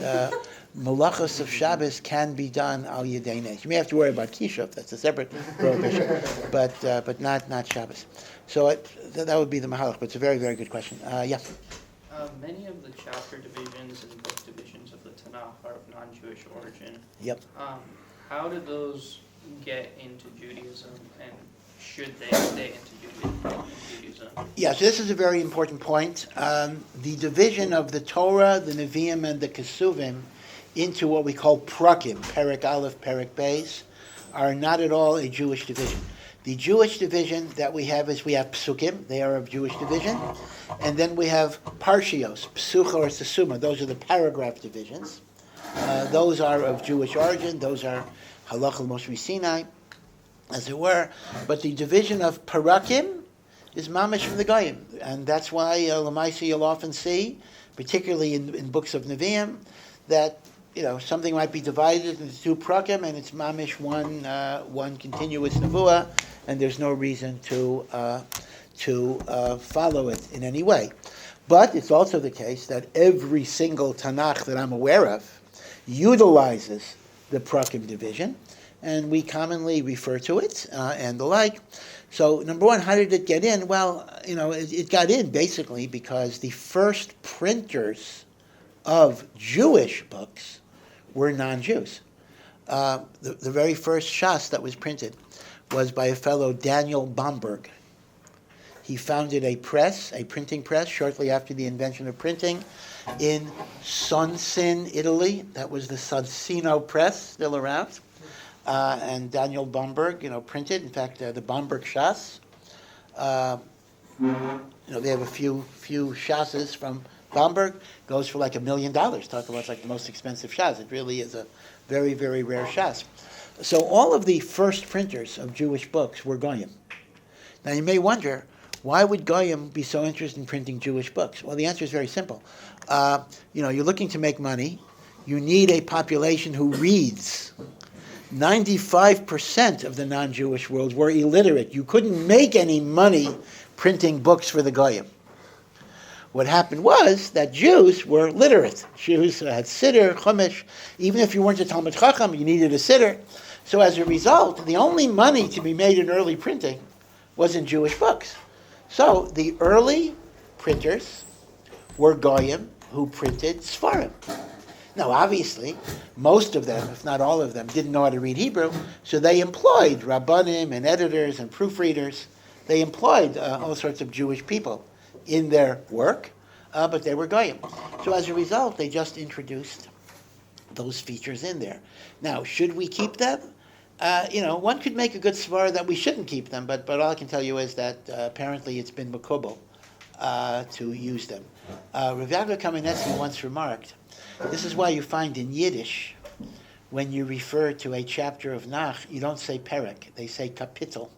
B: malachos of Shabbos can be done al yedei. You may have to worry about Kishuv, that's a separate prohibition, but not Shabbos. So that would be the mahalach, but it's a very, very good question. Yeah?
C: Many of the chapter divisions and book divisions of the Tanach are of non-Jewish origin.
B: Yep.
C: How did those get into Judaism, and should they stay into Judaism?
B: Yeah, so this is a very important point. The division of the Torah, the Nevi'im, and the Kesuvim into what we call prakim, Perek Aleph, Perek Beis, are not at all a Jewish division. The Jewish division that we have is we have psukim, they are of Jewish division, and then we have parshios, psucha or sesuma, those are the paragraph divisions. Those are of Jewish origin, those are halachah Moshe Sinai, as it were, but the division of parakim is mamish from the goyim, and that's why Lamaisa you'll often see, particularly in books of Nevi'im, that something might be divided into two prakim, and it's mamish one continuous nevuah, and there's no reason to follow it in any way. But it's also the case that every single Tanach that I'm aware of utilizes the prakim division, and we commonly refer to it and the like. So, number one, how did it get in? Well, it got in basically because the first printers of Jewish books were non-Jews. The very first Shas that was printed was by a fellow, Daniel Bomberg. He founded a printing press, shortly after the invention of printing in Sonsin, Italy. That was the Sonsino press, still around. and Daniel Bomberg, printed. In fact, the Bomberg Shas. They have a few Shas's from Bomberg. Goes for like $1 million. Talk about like the most expensive Shas. It really is a very, very rare Shas. So all of the first printers of Jewish books were Goyim. Now you may wonder, why would Goyim be so interested in printing Jewish books? Well, the answer is very simple. You're looking to make money. You need a population who reads. 95% of the non-Jewish world were illiterate. You couldn't make any money printing books for the Goyim. What happened was that Jews were literate. Jews had Siddur, Chumash. Even if you weren't a Talmud Chacham, you needed a Siddur. So as a result, the only money to be made in early printing was in Jewish books. So the early printers were Goyim who printed Sfarim. Now, obviously, most of them, if not all of them, didn't know how to read Hebrew, so they employed Rabbanim and editors and proofreaders. They employed all sorts of Jewish people in their work, but they were Goyim. So as a result, they just introduced those features in there. Now, should we keep them? One could make a good svar that we shouldn't keep them, but all I can tell you is that apparently it's been makubal to use them. Rav Yaakov Kamenetsky once remarked, this is why you find in Yiddish, when you refer to a chapter of Nach, you don't say perek, they say kapitel.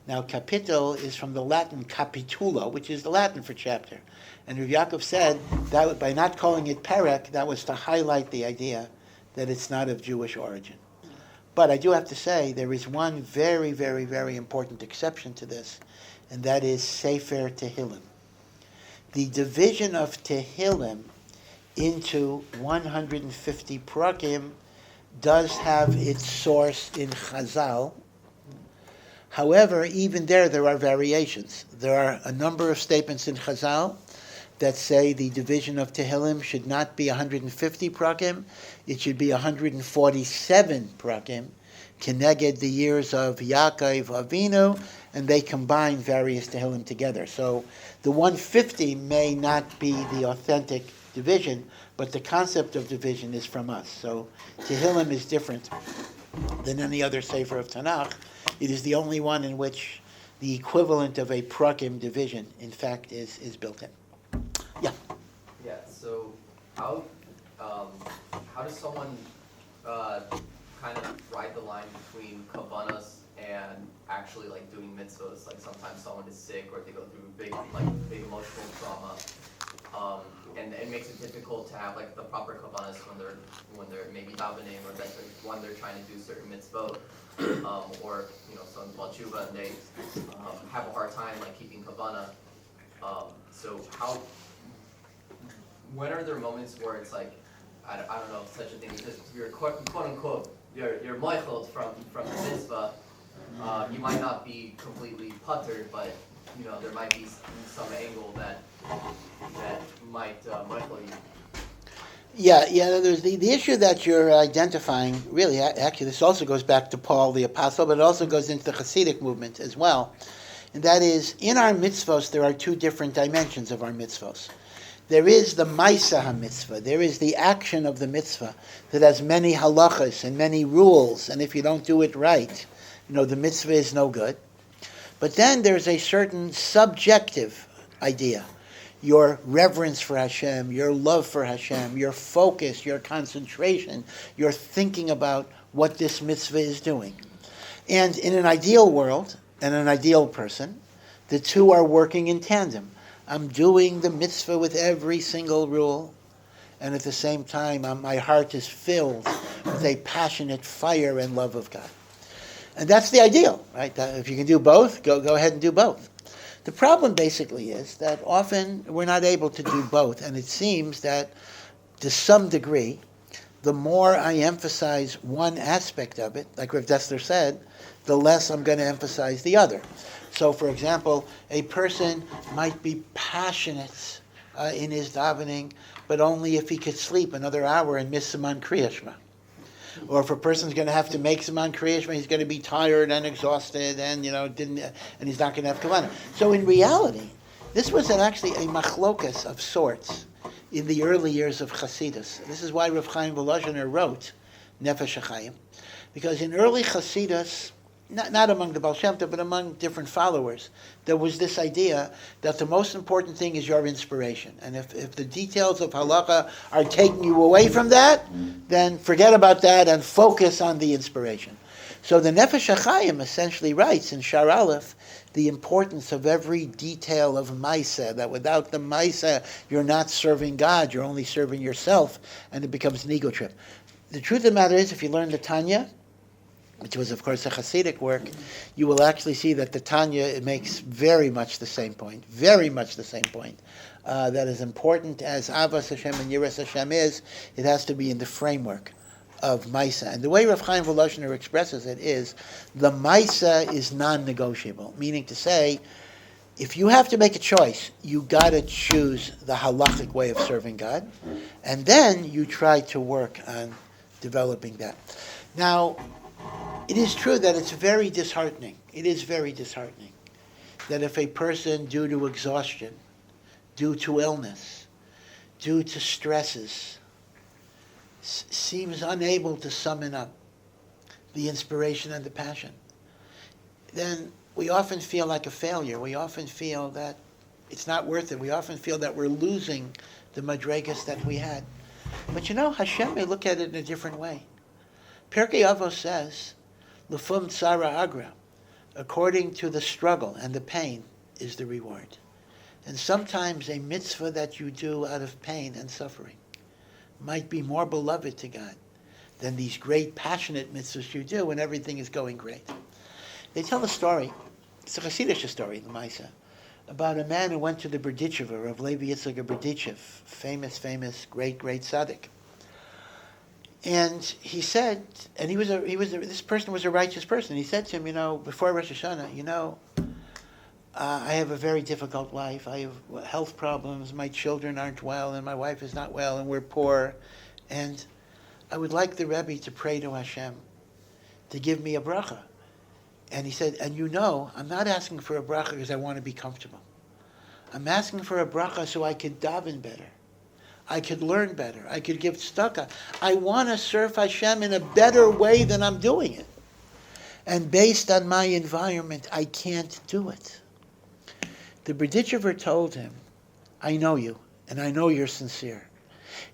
B: Now, kapitel is from the Latin capitulo, which is the Latin for chapter. And Rav Yaakov said that by not calling it perek, that was to highlight the idea that it's not of Jewish origin. But I do have to say, there is one very, very, very important exception to this, and that is Sefer Tehillim. The division of Tehillim into 150 prakim does have its source in Chazal. However, even there are variations. There are a number of statements in Chazal that say the division of Tehillim should not be 150 prakim, it should be 147 prakim, keneged the years of Yaakov Avinu, and they combine various Tehillim together. So the 150 may not be the authentic division, but the concept of division is from us. So Tehillim is different than any other sefer of Tanach. It is the only one in which the equivalent of a prakim division, in fact, is built in. Yeah.
G: Yeah. So how does someone kind of ride the line between kavanas and actually like doing mitzvos? Like sometimes someone is sick or they go through big emotional trauma, and it makes it difficult to have like the proper kavanas when they're maybe davening or when they're trying to do certain mitzvot, or some tshuva and they have a hard time like keeping kavana. So when are there moments where it's like I don't know if such a thing because you're quote unquote you're moichled from the mitzvah, you might not be completely puttered, but there might be some angle that might moichle you.
B: Yeah. There's the issue that you're identifying. Really, actually, this also goes back to Paul the Apostle, but it also goes into the Hasidic movement as well. And that is, in our mitzvos, there are two different dimensions of our mitzvos. There is the Maisa HaMitzvah. There is the action of the mitzvah that has many halachas and many rules, and if you don't do it right, the mitzvah is no good. But then there's a certain subjective idea. Your reverence for Hashem, your love for Hashem, your focus, your concentration, your thinking about what this mitzvah is doing. And in an ideal world, and an ideal person, the two are working in tandem. I'm doing the mitzvah with every single rule, and at the same time, my heart is filled with a passionate fire and love of God. And that's the ideal, right? If you can do both, go ahead and do both. The problem basically is that often we're not able to do both, and it seems that to some degree, the more I emphasize one aspect of it, like Rav Dessler said, the less I'm going to emphasize the other. So, for example, a person might be passionate in his davening, but only if he could sleep another hour and miss Siman Kriyat Shema. Or if a person's going to have to make Siman Kriyat Shema, he's going to be tired and exhausted, and and he's not going to have kavana. So, in reality, this was actually a machlokas of sorts in the early years of Chassidus. This is why Rav Chaim Volozhiner wrote Nefesh HaChaim, Because in early Hasidus, not among the Baal Shem Tov, but among different followers, there was this idea that the most important thing is your inspiration. And if the details of halacha are taking you away from that, then forget about that and focus on the inspiration. So the Nefesh HaChaim essentially writes in Shar Aleph the importance of every detail of Maisa, that without the Maisa, you're not serving God, you're only serving yourself, and it becomes an ego trip. The truth of the matter is, if you learn the Tanya, which was, of course, a Hasidic work, you will actually see that the Tanya, it makes very much the same point, that as important as Ahavas Hashem and Yiras Hashem is, it has to be in the framework of Maisa. And the way Rav Chaim Voloshener expresses it is, the Maisa is non-negotiable, meaning to say, if you have to make a choice, you got to choose the halachic way of serving God, and then you try to work on developing that. Now, it is true that it's very disheartening. It is very disheartening that if a person, due to exhaustion, due to illness, due to stresses, seems unable to summon up the inspiration and the passion, then we often feel like a failure. We often feel that it's not worth it. We often feel that we're losing the madregas that we had. But Hashem may look at it in a different way. Pirkei Avos says, L'fum tzara agra, according to the struggle and the pain is the reward. And sometimes a mitzvah that you do out of pain and suffering might be more beloved to God than these great passionate mitzvahs you do when everything is going great. They tell a story, it's a Hasidic story, the Maisa, about a man who went to the Berdichever of Levi Yitzchak Berdichev, famous, great tzaddik. And he said, and this person was a righteous person. He said to him, before Rosh Hashanah, I have a very difficult life. I have health problems. My children aren't well, and my wife is not well, and we're poor. And I would like the Rebbe to pray to Hashem to give me a bracha. And he said, and I'm not asking for a bracha because I want to be comfortable. I'm asking for a bracha so I could daven better. I could learn better. I could give tzedakah. I want to serve Hashem in a better way than I'm doing it. And based on my environment, I can't do it. The Berdichever told him, I know you, and I know you're sincere.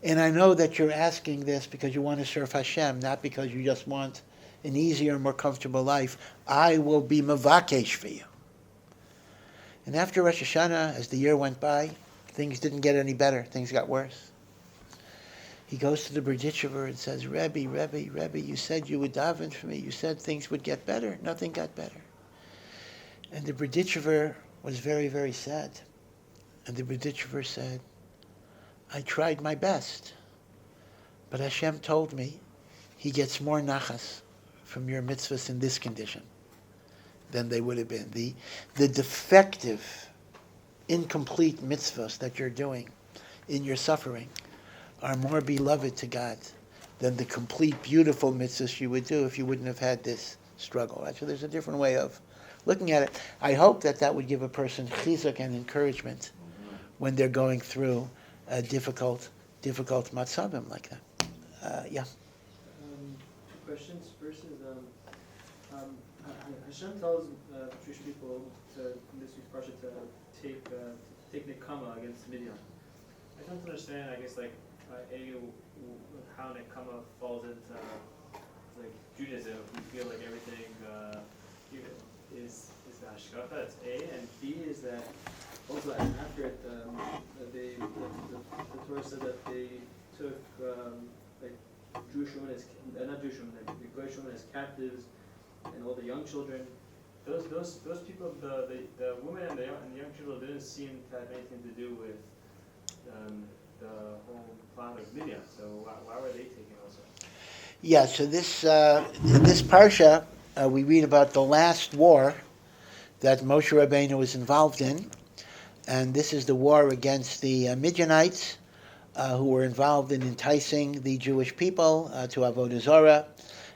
B: And I know that you're asking this because you want to serve Hashem, not because you just want an easier, more comfortable life. I will be mavakesh for you. And after Rosh Hashanah, as the year went by, things didn't get any better. Things got worse. He goes to the Berdichever and says, Rebbe, you said you would daven for me. You said things would get better. Nothing got better. And the Berdichever was very, very sad. And the Berdichever said, I tried my best. But Hashem told me he gets more nachas from your mitzvahs in this condition than they would have been. The defective, incomplete mitzvahs that you're doing in your suffering are more beloved to God than the complete, beautiful mitzvahs you would do if you wouldn't have had this struggle. Actually, there's a different way of looking at it. I hope that would give a person chizuk and encouragement when they're going through a difficult matzavim like that. Yeah.
H: Two questions. First is, Hashem tells Jewish people in this week's parsha to take nekama against Midian. I don't understand. I guess how nekama falls into Judaism. We feel like everything is the hashkafa. That's A, and B is that also after it, the Torah said that they took Jewish women not Jewish women, the Goyish women as captives, and all the young children. Those people, the women and the young children didn't seem to have anything to do with the whole plan of Midian. So why were they taken also?
B: Yeah. So in this parsha, we read about the last war that Moshe Rabbeinu was involved in, and this is the war against the Midyanites, who were involved in enticing the Jewish people to avodah zarah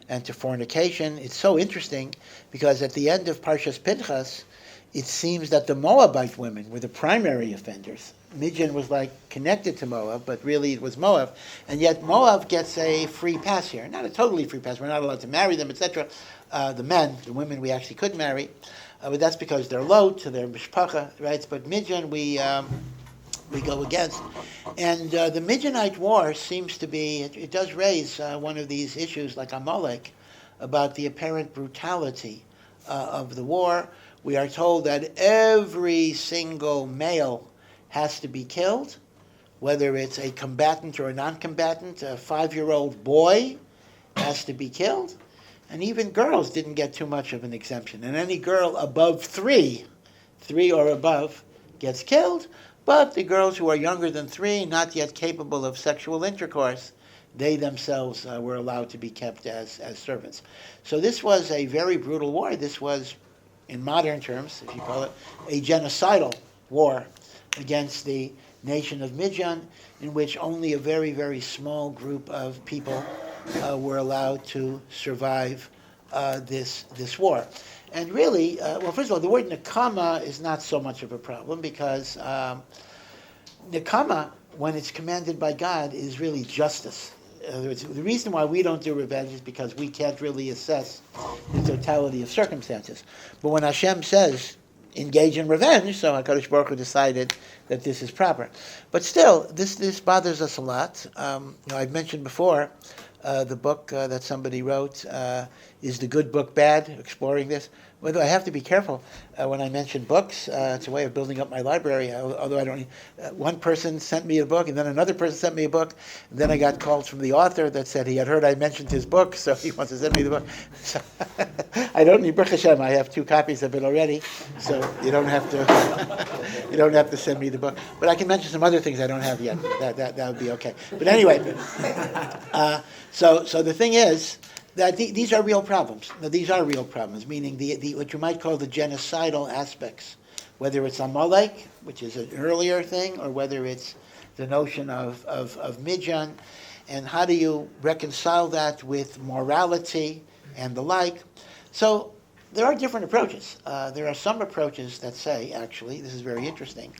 B: and to fornication. It's so interesting because at the end of Parshas Pinchas, it seems that the Moabite women were the primary offenders. Midian was like connected to Moab, but really it was Moab. And yet Moab gets a free pass here. Not a totally free pass. We're not allowed to marry them, etc. The men, the women we actually could marry. But that's because they're low to their mishpacha, right? But Midian we go against. And the Midianite war seems to be, it does raise one of these issues like Amalek about the apparent brutality of the war. We are told that every single male has to be killed, whether it's a combatant or a non-combatant. A 5-year-old boy has to be killed. And even girls didn't get too much of an exemption. And any girl above 3 or above, gets killed. But the girls who are younger than 3, not yet capable of sexual intercourse, they themselves were allowed to be kept as servants. So this was a very brutal war. This was, in modern terms, if you call it, a genocidal war against the nation of Midian, in which only a very, very small group of people were allowed to survive this war. And really, well, first of all, the word nekama is not so much of a problem because nekama, when it's commanded by God, is really justice. The reason why we don't do revenge is because we can't really assess the totality of circumstances. But when Hashem says, engage in revenge, so HaKadosh Baruch Hu decided that this is proper. But still, this bothers us a lot. I've mentioned before the book that somebody wrote, Is the Good Book Bad? Exploring this. Well, I have to be careful when I mention books. It's a way of building up my library, although I don't. One person sent me a book, and then another person sent me a book, and then I got calls from the author that said he had heard I mentioned his book, so he wants to send me the book. So I don't need Baruch Hashem. I have 2 copies of it already, so you don't have to send me the book. But I can mention some other things I don't have yet. That would be okay. But anyway, so the thing is that these are real problems. Now, these are real problems, meaning the what you might call the genocidal aspects, whether it's Amalek, which is an earlier thing, or whether it's the notion of Midian, and how do you reconcile that with morality and the like. So there are different approaches. There are some approaches that say, actually, this is very interesting,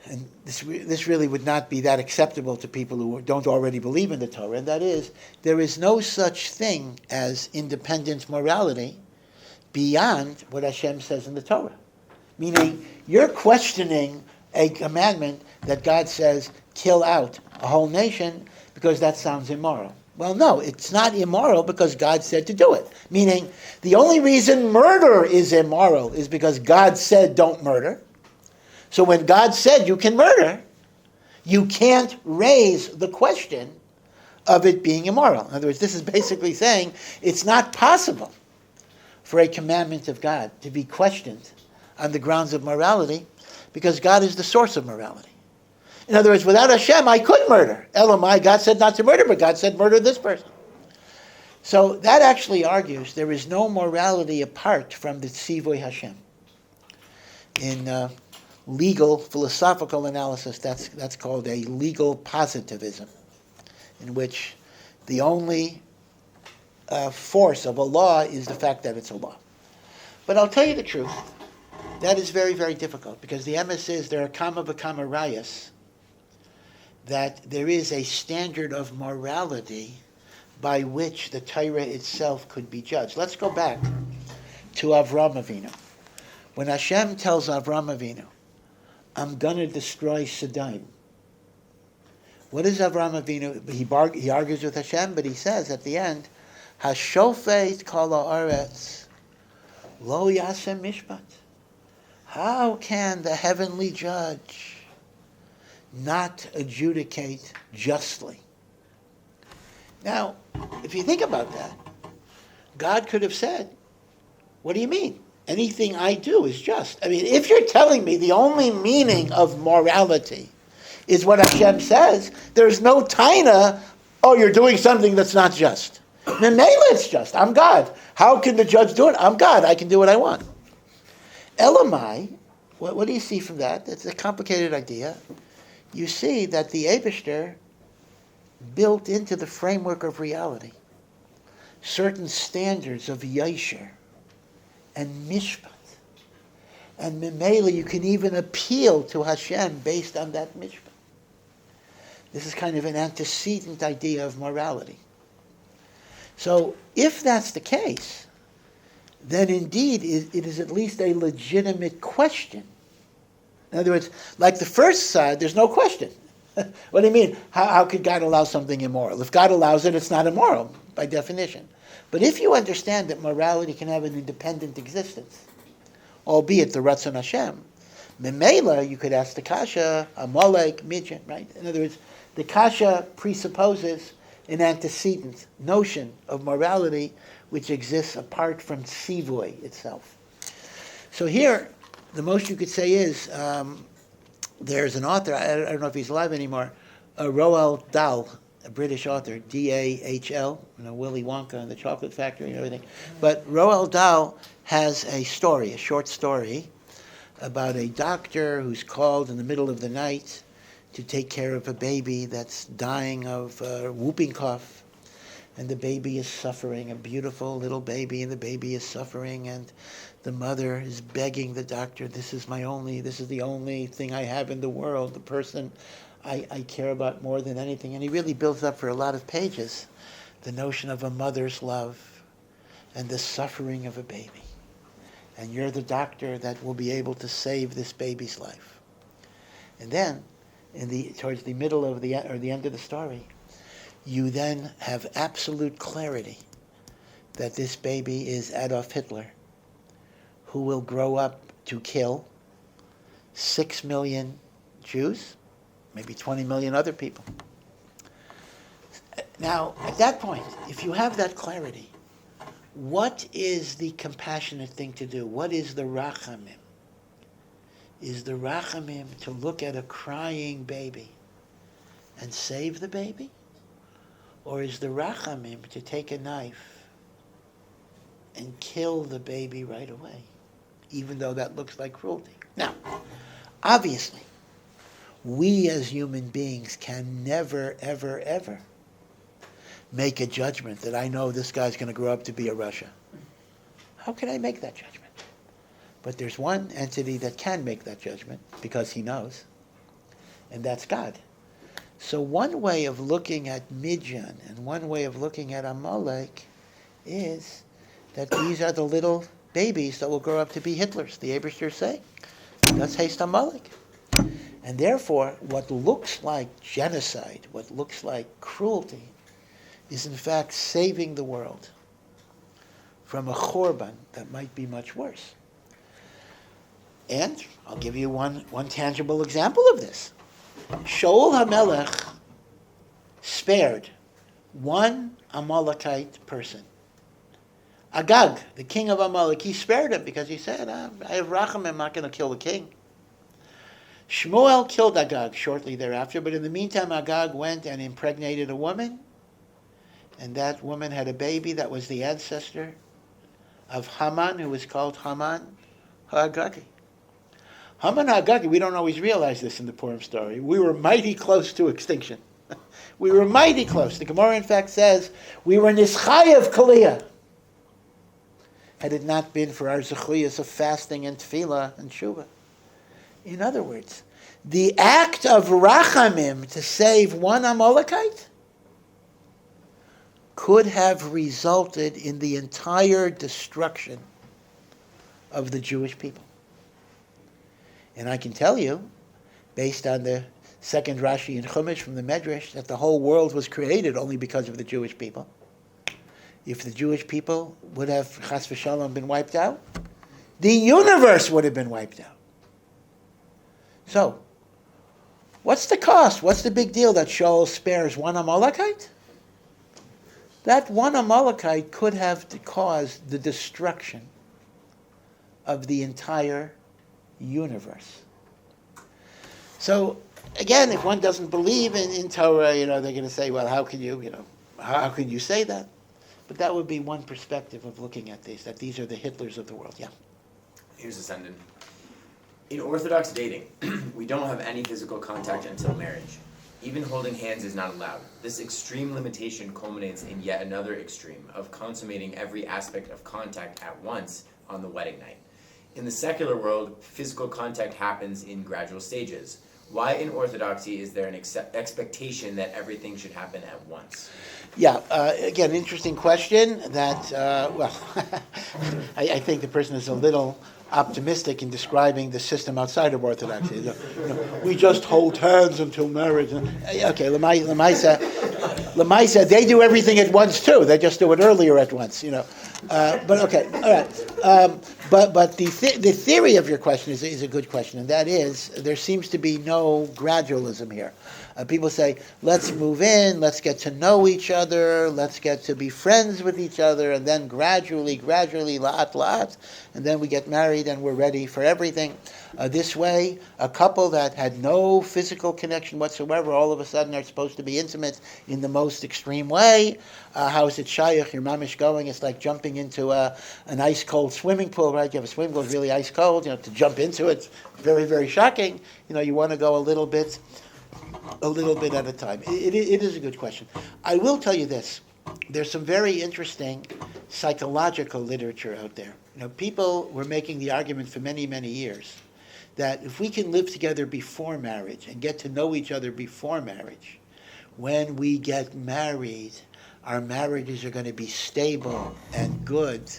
B: and this really would not be that acceptable to people who don't already believe in the Torah, and that is, there is no such thing as independent morality beyond what Hashem says in the Torah. Meaning, you're questioning a commandment that God says, kill out a whole nation, because that sounds immoral. Well, no, it's not immoral because God said to do it. Meaning, the only reason murder is immoral is because God said don't murder. So when God said you can murder, you can't raise the question of it being immoral. In other words, this is basically saying it's not possible for a commandment of God to be questioned on the grounds of morality because God is the source of morality. In other words, without Hashem, I could murder. Elamai, God said not to murder, but God said murder this person. So that actually argues there is no morality apart from the Tzivoy Hashem. In legal philosophical analysis, that's called a legal positivism, in which the only force of a law is the fact that it's a law. But I'll tell you the truth, that is very, very difficult, because the emes is there are kama v'kama rayas, that there is a standard of morality by which the Torah itself could be judged. Let's go back to Avraham Avinu. When Hashem tells Avraham Avinu, I'm going to destroy Sodom. What is Avraham Avinu? He argues with Hashem, but he says at the end, Hashofet kol haaretz lo yaseh mishpat. How can the heavenly judge not adjudicate justly? Now, if you think about that, God could have said, what do you mean? Anything I do is just. I mean, if you're telling me the only meaning of morality is what Hashem says, there's no taina, oh, you're doing something that's not just. Memela, it's just. I'm God. How can the judge do it? I'm God. I can do what I want. Elamai, what do you see from that? It's a complicated idea. You see that the Eibishter built into the framework of reality certain standards of yasher and mishpat And Memela, you can even appeal to Hashem based on that mishpah. This is kind of an antecedent idea of morality. So if that's the case, then indeed it is at least a legitimate question. In other words, like the first side, there's no question. What do you mean? How could God allow something immoral? If God allows it, it's not immoral, by definition. But if you understand that morality can have an independent existence, albeit the Ratzon Hashem, Memela, you could ask the Kasha, Amalek, Midian, right? In other words, the Kasha presupposes an antecedent notion of morality which exists apart from Sivoy itself. So here, the most you could say is, there's an author, I don't know if he's alive anymore, Roald Dahl, a British author, D-A-H-L, Willy Wonka and the Chocolate Factory and everything. But Roald Dahl has a story, a short story, about a doctor who's called in the middle of the night to take care of a baby that's dying of whooping cough. And the baby is suffering, a beautiful little baby, and the baby is suffering, and the mother is begging the doctor, this is the only thing I have in the world, the person I care about more than anything. And he really builds up for a lot of pages the notion of a mother's love and the suffering of a baby. And you're the doctor that will be able to save this baby's life. And then, towards the middle of the end of the story, you then have absolute clarity that this baby is Adolf Hitler, who will grow up to kill 6 million Jews, maybe 20 million other people. Now, at that point, if you have that clarity, what is the compassionate thing to do? What is the rachamim? Is the rachamim to look at a crying baby and save the baby? Or is the rachamim to take a knife and kill the baby right away, even though that looks like cruelty? Now, obviously, we as human beings can never, ever, ever make a judgment that I know this guy's going to grow up to be a Russia. How can I make that judgment? But there's one entity that can make that judgment because he knows, and that's God. So one way of looking at Midian and one way of looking at Amalek is that these are the little babies that will grow up to be Hitlers. The Ebersters say, that's haste Amalek. And therefore, what looks like genocide, what looks like cruelty, is in fact saving the world from a korban that might be much worse. And I'll give you one tangible example of this. Shaul HaMelech spared one Amalekite person. Agag, the king of Amalek, he spared him because he said, I have rachamim, I'm not going to kill the king. Shmuel killed Agag shortly thereafter, but in the meantime Agag went and impregnated a woman, and that woman had a baby that was the ancestor of Haman, who was called Haman HaAgagi. Haman HaAgagi, we don't always realize this in the Purim story. We were mighty close to extinction. We were mighty close. The Gemara, in fact, says we were nischayev kaliyah. Had it not been for our zechus of fasting and tefillah and tshuva. In other words, the act of rachamim to save one Amalekite could have resulted in the entire destruction of the Jewish people. And I can tell you, based on the second Rashi in Chumash from the Medrash, that the whole world was created only because of the Jewish people. If the Jewish people would have, chas v'shalom, been wiped out, the universe would have been wiped out. So, what's the cost? What's the big deal that Shaul spares one Amalekite? That one Amalekite could have caused the destruction of the entire universe. So, again, if one doesn't believe in Torah, they're going to say, well, how can you say that? But that would be one perspective of looking at these, that these are the Hitlers of the world. Yeah.
A: Here's a sentence. In Orthodox dating, we don't have any physical contact until marriage. Even holding hands is not allowed. This extreme limitation culminates in yet another extreme of consummating every aspect of contact at once on the wedding night. In the secular world, physical contact happens in gradual stages. Why in orthodoxy is there an expectation that everything should happen at once?
B: Yeah, again, interesting question that, I think the person is a little optimistic in describing the system outside of orthodoxy. We just hold hands until marriage. Okay, Lamaisa, they do everything at once too. They just do it earlier at once, But okay, all right. But the theory of your question is a good question, and that is there seems to be no gradualism here. People say, let's move in, let's get to know each other, let's get to be friends with each other, and then gradually, lot, and then we get married and we're ready for everything. This way, a couple that had no physical connection whatsoever, all of a sudden are supposed to be intimate in the most extreme way. How is it shayach? Your mamish going, it's like jumping into an ice-cold swimming pool, right? You have a swimming pool, it's really ice-cold, to jump into it, very, very shocking. You want to go a little bit at a time. It is a good question. I will tell you this. There's some very interesting psychological literature out there. People were making the argument for many, many years that if we can live together before marriage and get to know each other before marriage, when we get married, our marriages are going to be stable and good,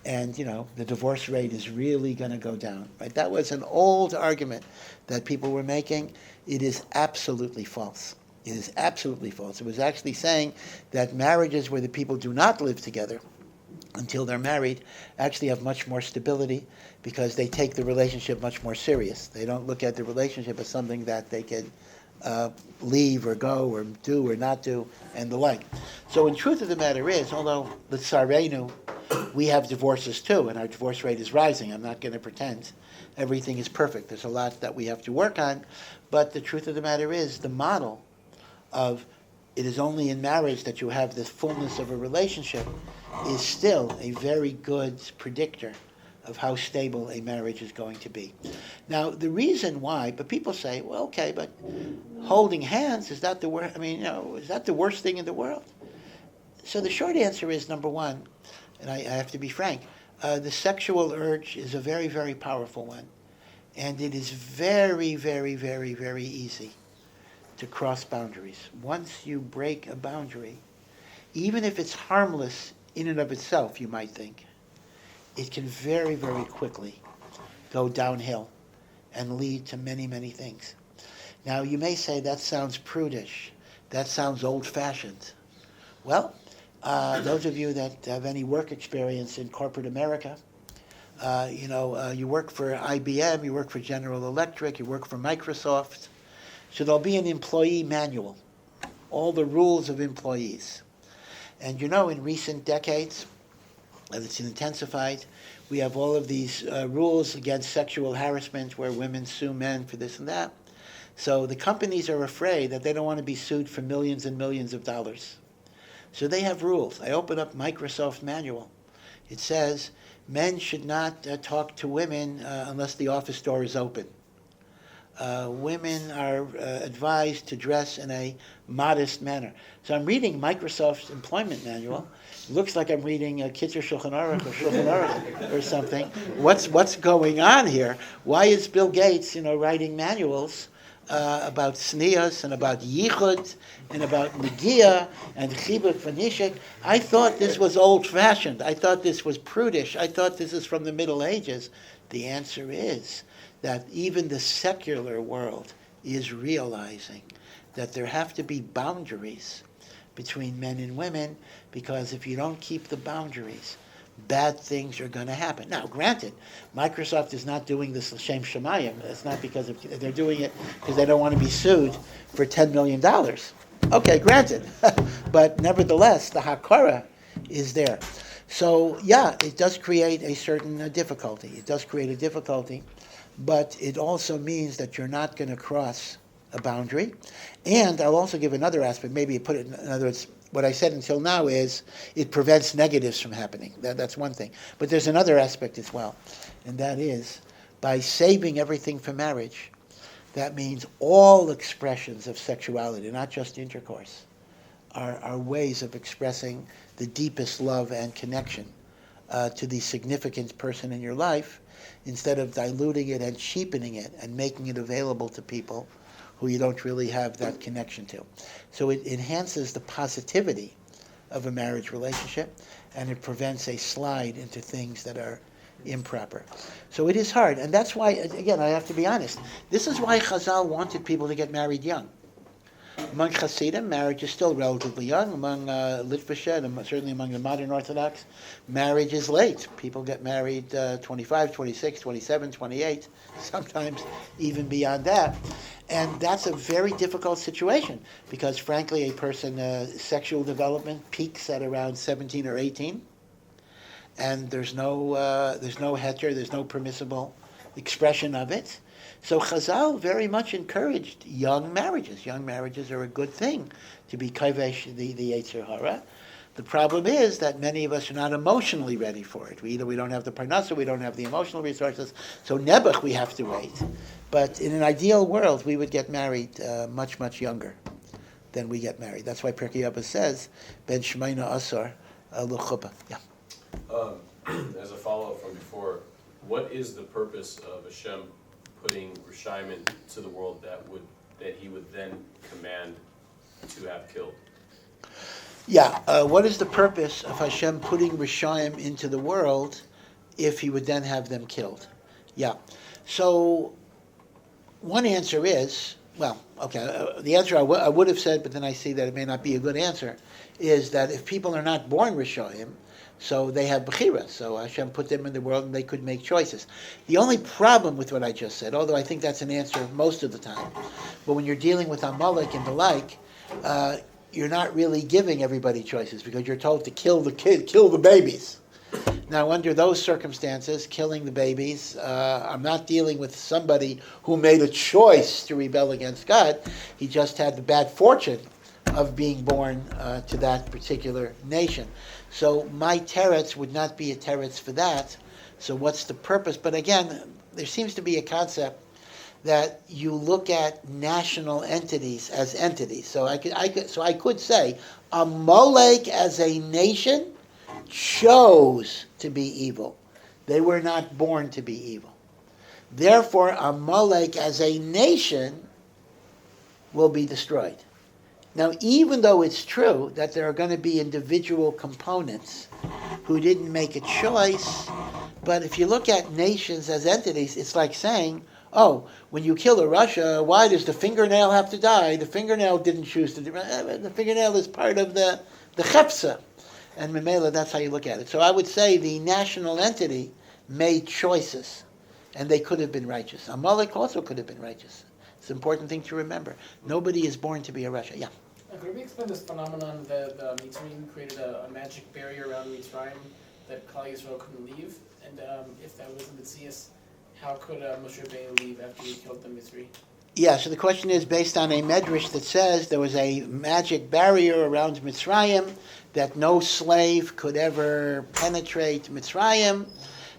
B: and the divorce rate is really going to go down. Right? That was an old argument that people were making. It is absolutely false. It is absolutely false. It was actually saying that marriages where the people do not live together until they're married actually have much more stability because they take the relationship much more serious. They don't look at the relationship as something that they can leave or go or do or not do and the like. So in truth of the matter is, although l'tzarenu, we have divorces too, and our divorce rate is rising. I'm not going to pretend everything is perfect. There's a lot that we have to work on, but the truth of the matter is the model of it is only in marriage that you have the fullness of a relationship is still a very good predictor of how stable a marriage is going to be. Now, the reason why, but people say, well, okay, but holding hands, is that the worst? Is that the worst thing in the world? So the short answer is, number one, and I have to be frank, the sexual urge is a very, very powerful one. And it is very, very, very, very easy to cross boundaries. Once you break a boundary, even if it's harmless in and of itself, you might think, it can very, very quickly go downhill and lead to many, many things. Now, you may say, that sounds prudish. That sounds old-fashioned. Well, those of you that have any work experience in corporate America, you work for IBM, you work for General Electric, you work for Microsoft. So there'll be an employee manual, all the rules of employees. And in recent decades, it's intensified, we have all of these rules against sexual harassment where women sue men for this and that. So the companies are afraid that they don't want to be sued for millions and millions of dollars. So they have rules. I open up Microsoft manual. It says men should not talk to women unless the office door is open. Women are advised to dress in a modest manner. So I'm reading Microsoft's employment manual. It looks like I'm reading Kitzur Shulchan Aruch or Shulchan Aruch or something. What's going on here? Why is Bill Gates, writing manuals about tznius and about yichud and about negia and chibuk v'nishik? I thought this was old-fashioned. I thought this was prudish. I thought this is from the Middle Ages. The answer is that even the secular world is realizing that there have to be boundaries between men and women, because if you don't keep the boundaries, bad things are going to happen. Now, granted, Microsoft is not doing this l'shem shamayim. It's not because they're doing it because they don't want to be sued for $10 million. Okay, granted. But nevertheless, the hakara is there. So, yeah, it does create a certain difficulty. It does create a difficulty, but it also means that you're not going to cross a boundary. And I'll also give another aspect, maybe put it in other words, what I said until now is it prevents negatives from happening. That's one thing. But there's another aspect as well, and that is by saving everything for marriage, that means all expressions of sexuality, not just intercourse, are ways of expressing the deepest love and connection to the significant person in your life, instead of diluting it and cheapening it and making it available to people who you don't really have that connection to. So it enhances the positivity of a marriage relationship, and it prevents a slide into things that are improper. So it is hard, and that's why, again, I have to be honest, this is why Chazal wanted people to get married young. Among Hasidim, marriage is still relatively young. Among Litvisha, and certainly among the modern Orthodox, marriage is late. People get married 25, 26, 27, 28, sometimes even beyond that. And that's a very difficult situation because, frankly, a person's sexual development peaks at around 17 or 18, and there's no heter, there's no permissible expression of it. So Chazal very much encouraged young marriages. Young marriages are a good thing to be kaivesh the Yetzer Hara. The problem is that many of us are not emotionally ready for it. We don't have the parnasa, we don't have the emotional resources. So nebuch we have to wait. But in an ideal world, we would get married much, much younger than we get married. That's why Pirkei Avos says, Ben Shemaina Asar L'chuppah. Yeah.
I: As a follow-up from before, what is the purpose of Hashem putting Rishayim into the world that he would then command to have killed?
B: Yeah, what is the purpose of Hashem putting Rishayim into the world if he would then have them killed? Yeah, so one answer is, well, okay, the answer I would have said, but then I see that it may not be a good answer, is that if people are not born Rishayim, so they have bechira, so Hashem put them in the world and they could make choices. The only problem with what I just said, although I think that's an answer most of the time, but when you're dealing with Amalek and the like, you're not really giving everybody choices because you're told to kill the babies. Now, under those circumstances, killing the babies, I'm not dealing with somebody who made a choice to rebel against God. He just had the bad fortune of being born to that particular nation. So my teretz would not be a teretz for that. So what's the purpose? But again, there seems to be a concept that you look at national entities as entities. So I could say Amalek as a nation chose to be evil. They were not born to be evil. Therefore, Amalek as a nation will be destroyed. Now, even though it's true that there are going to be individual components who didn't make a choice, but if you look at nations as entities, it's like saying, oh, when you kill a Russia, why does the fingernail have to die? The fingernail didn't choose to do it. The fingernail is part of the Hamsa. And Memela, that's how you look at it. So I would say the national entity made choices, and they could have been righteous. Amalek also could have been righteous. It's an important thing to remember. Nobody is born to be a Russia. Yeah.
J: Could we explain this phenomenon that Mitzrayim created a magic barrier around Mitzrayim that Klal Yisrael couldn't leave? And if that was the mitzvos, how could Moshe Rabbeinu leave after he killed the Mitzri?
B: Yeah, so the question is based on a medrash that says there was a magic barrier around Mitzrayim that no slave could ever penetrate Mitzrayim,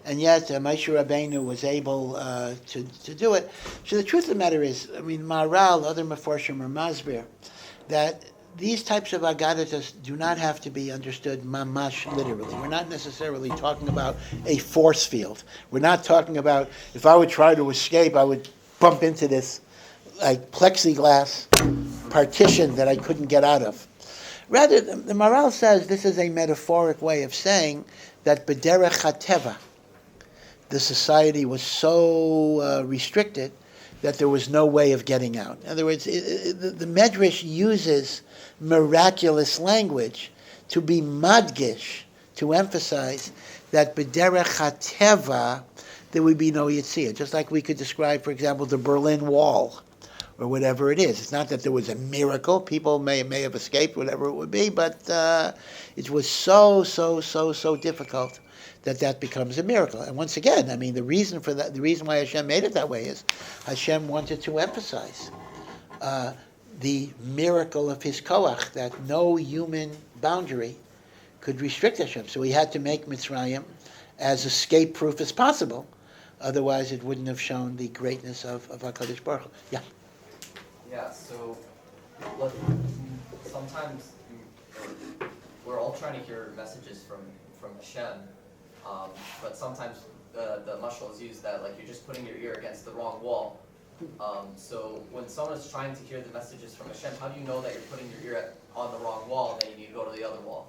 B: and yet Moshe Rabbeinu was able to do it. So the truth of the matter is, I mean, Maharal, other Meforshim or Masbir, that these types of agadatas do not have to be understood mamash literally. We're not necessarily talking about a force field. We're not talking about, if I would try to escape, I would bump into this like plexiglass partition that I couldn't get out of. Rather, the Maharal says this is a metaphoric way of saying that b'derech hateva, the society was so restricted that there was no way of getting out. In other words, the Medrash uses miraculous language to be madgish, to emphasize that b'derech hateva there would be no Yitzhak. Just like we could describe, for example, the Berlin Wall, or whatever it is. It's not that there was a miracle. People may have escaped, whatever it would be, but it was so difficult that becomes a miracle. And once again, I mean, the reason for that, the reason why Hashem made it that way is Hashem wanted to emphasize the miracle of His koach, that no human boundary could restrict Hashem. So He had to make Mitzrayim as escape-proof as possible. Otherwise, it wouldn't have shown the greatness of HaKadosh Baruch Hu. Yeah.
G: Yeah, so look, sometimes we're all trying to hear messages from Hashem, But sometimes the mashal is used that like you're just putting your ear against the wrong wall. So when someone is trying to hear the messages from Hashem, how do you know that you're putting your ear on the wrong wall and then you need to go to the other wall?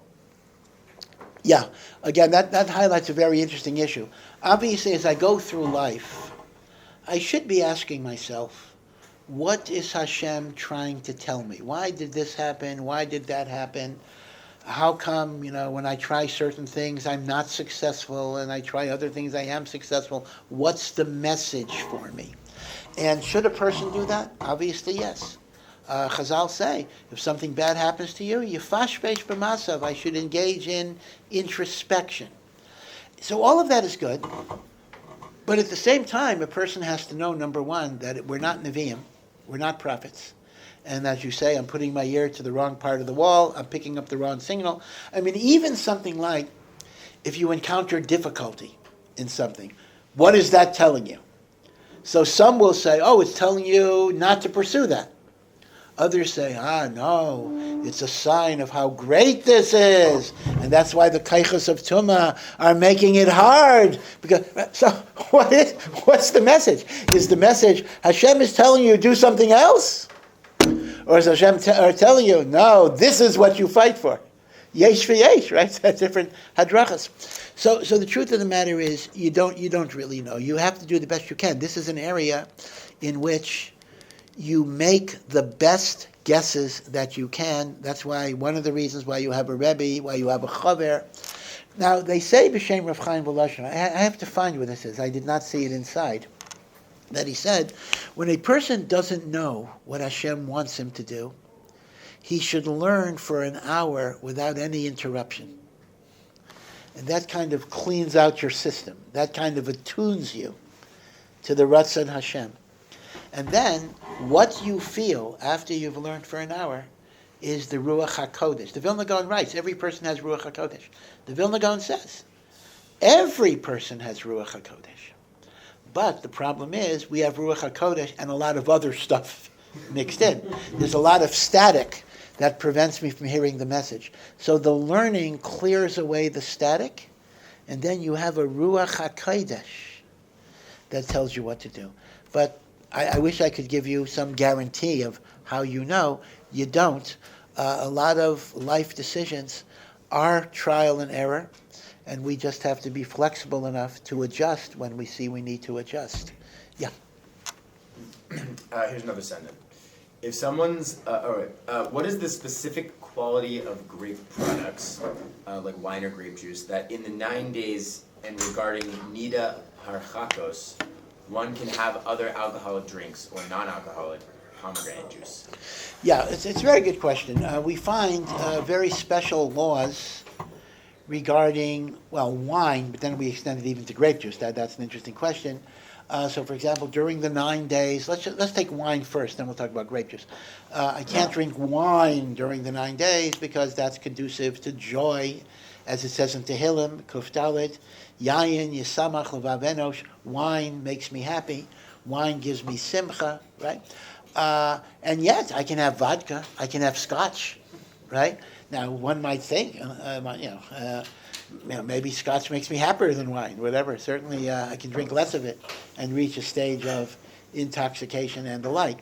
B: Yeah, again, that highlights a very interesting issue. Obviously, as I go through life, I should be asking myself, what is Hashem trying to tell me? Why did this happen? Why did that happen? How come, when I try certain things, I'm not successful, and I try other things, I am successful? What's the message for me? And should a person do that? Obviously, yes. Chazal say, if something bad happens to you, yifashpesh b'masav, I should engage in introspection. So all of that is good, but at the same time, a person has to know, number one, that we're not Nevi'im, we're not prophets. And as you say, I'm putting my ear to the wrong part of the wall, I'm picking up the wrong signal. I mean, even something like, if you encounter difficulty in something, what is that telling you? So some will say, oh, it's telling you not to pursue that. Others say, no, it's a sign of how great this is. And that's why the kaichos of Tumah are making it hard. So what's the message? Is the message, Hashem is telling you to do something else? Or is Hashem telling you, no, this is what you fight for? Yesh v'yesh, right? That's different hadrachas. So the truth of the matter is, you don't really know. You have to do the best you can. This is an area in which you make the best guesses that you can. That's why one of the reasons why you have a Rebbe, why you have a Chaver. Now, they say b'shem Rav Chaim Voloshin, I have to find where this is. I did not see it inside. That he said, when a person doesn't know what Hashem wants him to do, he should learn for an hour without any interruption. And that kind of cleans out your system. That kind of attunes you to the Ratzon Hashem. And then, what you feel after you've learned for an hour is the Ruach HaKodesh. The Vilna Gaon writes, every person has Ruach HaKodesh. The Vilna Gaon says, every person has Ruach HaKodesh. But the problem is, we have Ruach HaKodesh and a lot of other stuff mixed in. There's a lot of static that prevents me from hearing the message. So the learning clears away the static, and then you have a Ruach HaKodesh that tells you what to do. But I wish I could give you some guarantee of how you know. You don't. A lot of life decisions are trial and error, and we just have to be flexible enough to adjust when we see we need to adjust. Yeah.
A: Here's another sentence. If someone's, what is the specific quality of grape products, like wine or grape juice, that in the 9 days and regarding nidah harchakos, one can have other alcoholic drinks or non-alcoholic pomegranate juice?
B: Yeah, it's a very good question. We find very special laws regarding, wine, but then we extend it even to grape juice. That's an interesting question. So, for example, during the 9 days, let's take wine first, then we'll talk about grape juice. I can't drink wine during the 9 days because that's conducive to joy, as it says in Tehillim, Kuf Dalet, Yayin Yisamach Levav Enosh. Wine makes me happy. Wine gives me simcha, right? And yet, I can have vodka. I can have scotch, right? Now, one might think, maybe scotch makes me happier than wine, whatever. Certainly, I can drink less of it and reach a stage of intoxication and the like.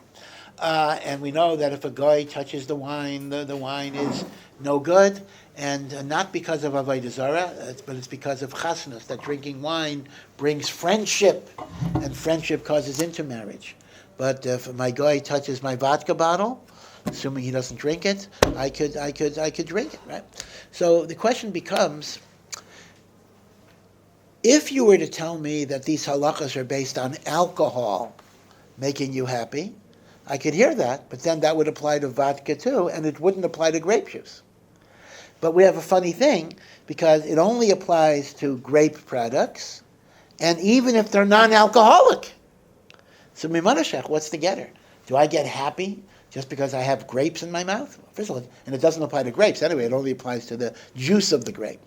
B: And we know that if a guy touches the wine, the wine is no good, and not because of avodah zarah, but it's because of chasnas, that drinking wine brings friendship, and friendship causes intermarriage. But if my guy touches my vodka bottle, assuming he doesn't drink it, I could drink it, right? So the question becomes, if you were to tell me that these halachas are based on alcohol making you happy, I could hear that, but then that would apply to vodka too, and it wouldn't apply to grape juice. But we have a funny thing, because it only applies to grape products, and even if they're non-alcoholic. So mimanashach, what's the getter? Do I get happy just because I have grapes in my mouth? First of all, and it doesn't apply to grapes anyway, it only applies to the juice of the grape.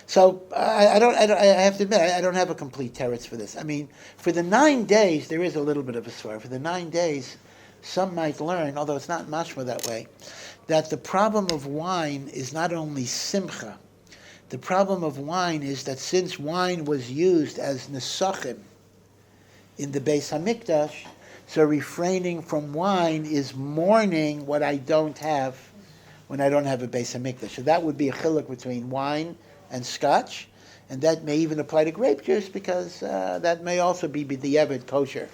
B: So I have to admit, I don't have a complete teretz for this. I mean, for the 9 days, there is a little bit of a svar. For the 9 days, some might learn, although it's not mashma that way, that the problem of wine is not only simcha. The problem of wine is that since wine was used as nesachim in the Beis Hamikdash, so refraining from wine is mourning what I don't have when I don't have a Beis Hamikdash. So that would be a chiluk between wine and scotch, and that may even apply to grape juice because that may also be the Eved kosher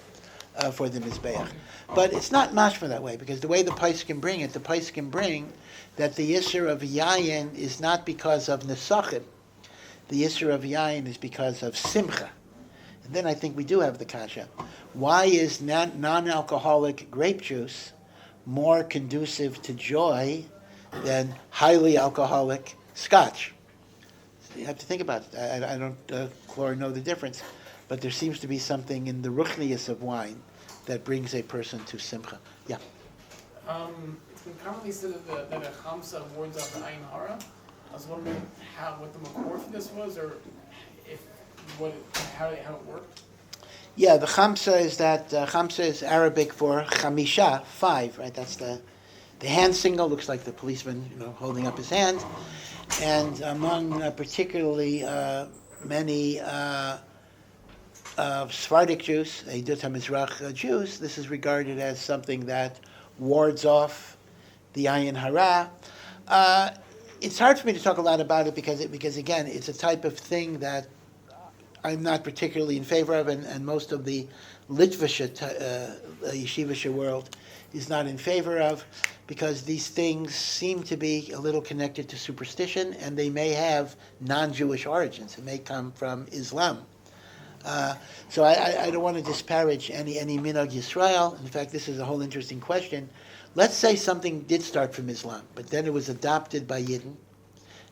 B: for the Mizbeach. But it's not mashma that way, because the way the Pais can bring it, the Pais can bring that the Yisur of Yayin is not because of Nesachim. The Yisur of Yayin is because of Simcha. And then I think we do have the kasha. Why is non-alcoholic grape juice more conducive to joy than highly alcoholic scotch? So you have to think about it. I don't, Chlor, know the difference, but there seems to be something in the ruchnius of wine that brings a person to simcha. Yeah.
J: It's been commonly said that a Hamsa wards off the ayin hara. I was wondering what the makor for this was, or how it worked.
B: Yeah, the Hamsa is that Hamsa is Arabic for chamisha, 5, right? That's the hand signal. Looks like the policeman, holding up his hand. And among particularly many Sephardic Jews, Eidut HaMizrach Jews, this is regarded as something that wards off the ayin hara. It's hard for me to talk a lot about it because again, it's a type of thing that I'm not particularly in favor of, and most of the Litvische yeshivische world is not in favor of, because these things seem to be a little connected to superstition, and they may have non-Jewish origins. It may come from Islam. So I don't want to disparage any minhag Yisrael. In fact, this is a whole interesting question. Let's say something did start from Islam, but then it was adopted by Yidden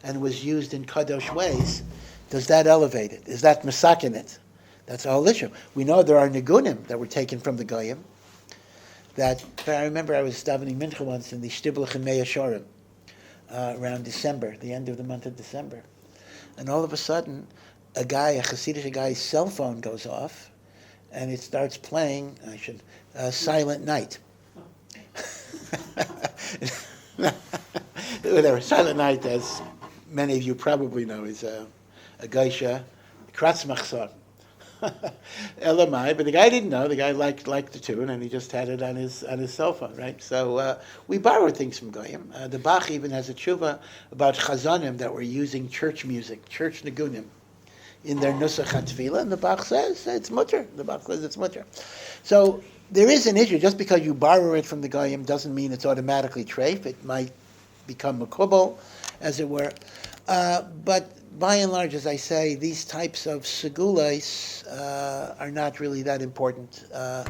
B: and was used in kadosh ways. Does that elevate it? Is that masakin it? That's a whole issue. We know there are nigunim that were taken from the goyim. That I remember I was davening mincha once in the Shtiblich in Mei Ashorim around December, the end of the month of December, and all of a sudden, a Hasidic guy's cell phone goes off, and it starts playing. Silent Night. Whatever. Silent Night, as many of you probably know, is a geisha kratzmachzor. Elamai, but the guy didn't know. The guy liked the tune, and he just had it on his cell phone, right? So we borrowed things from goyim. The Bach even has a tshuva about chazanim that were using church music, church nigunim, in their nusach hatfilah, and the Bach says it's mutter. The Bach says it's mutter. So there is an issue. Just because you borrow it from the goyim doesn't mean it's automatically treif. It might become makubal, as it were. But by and large, as I say, these types of segulas are not really that important to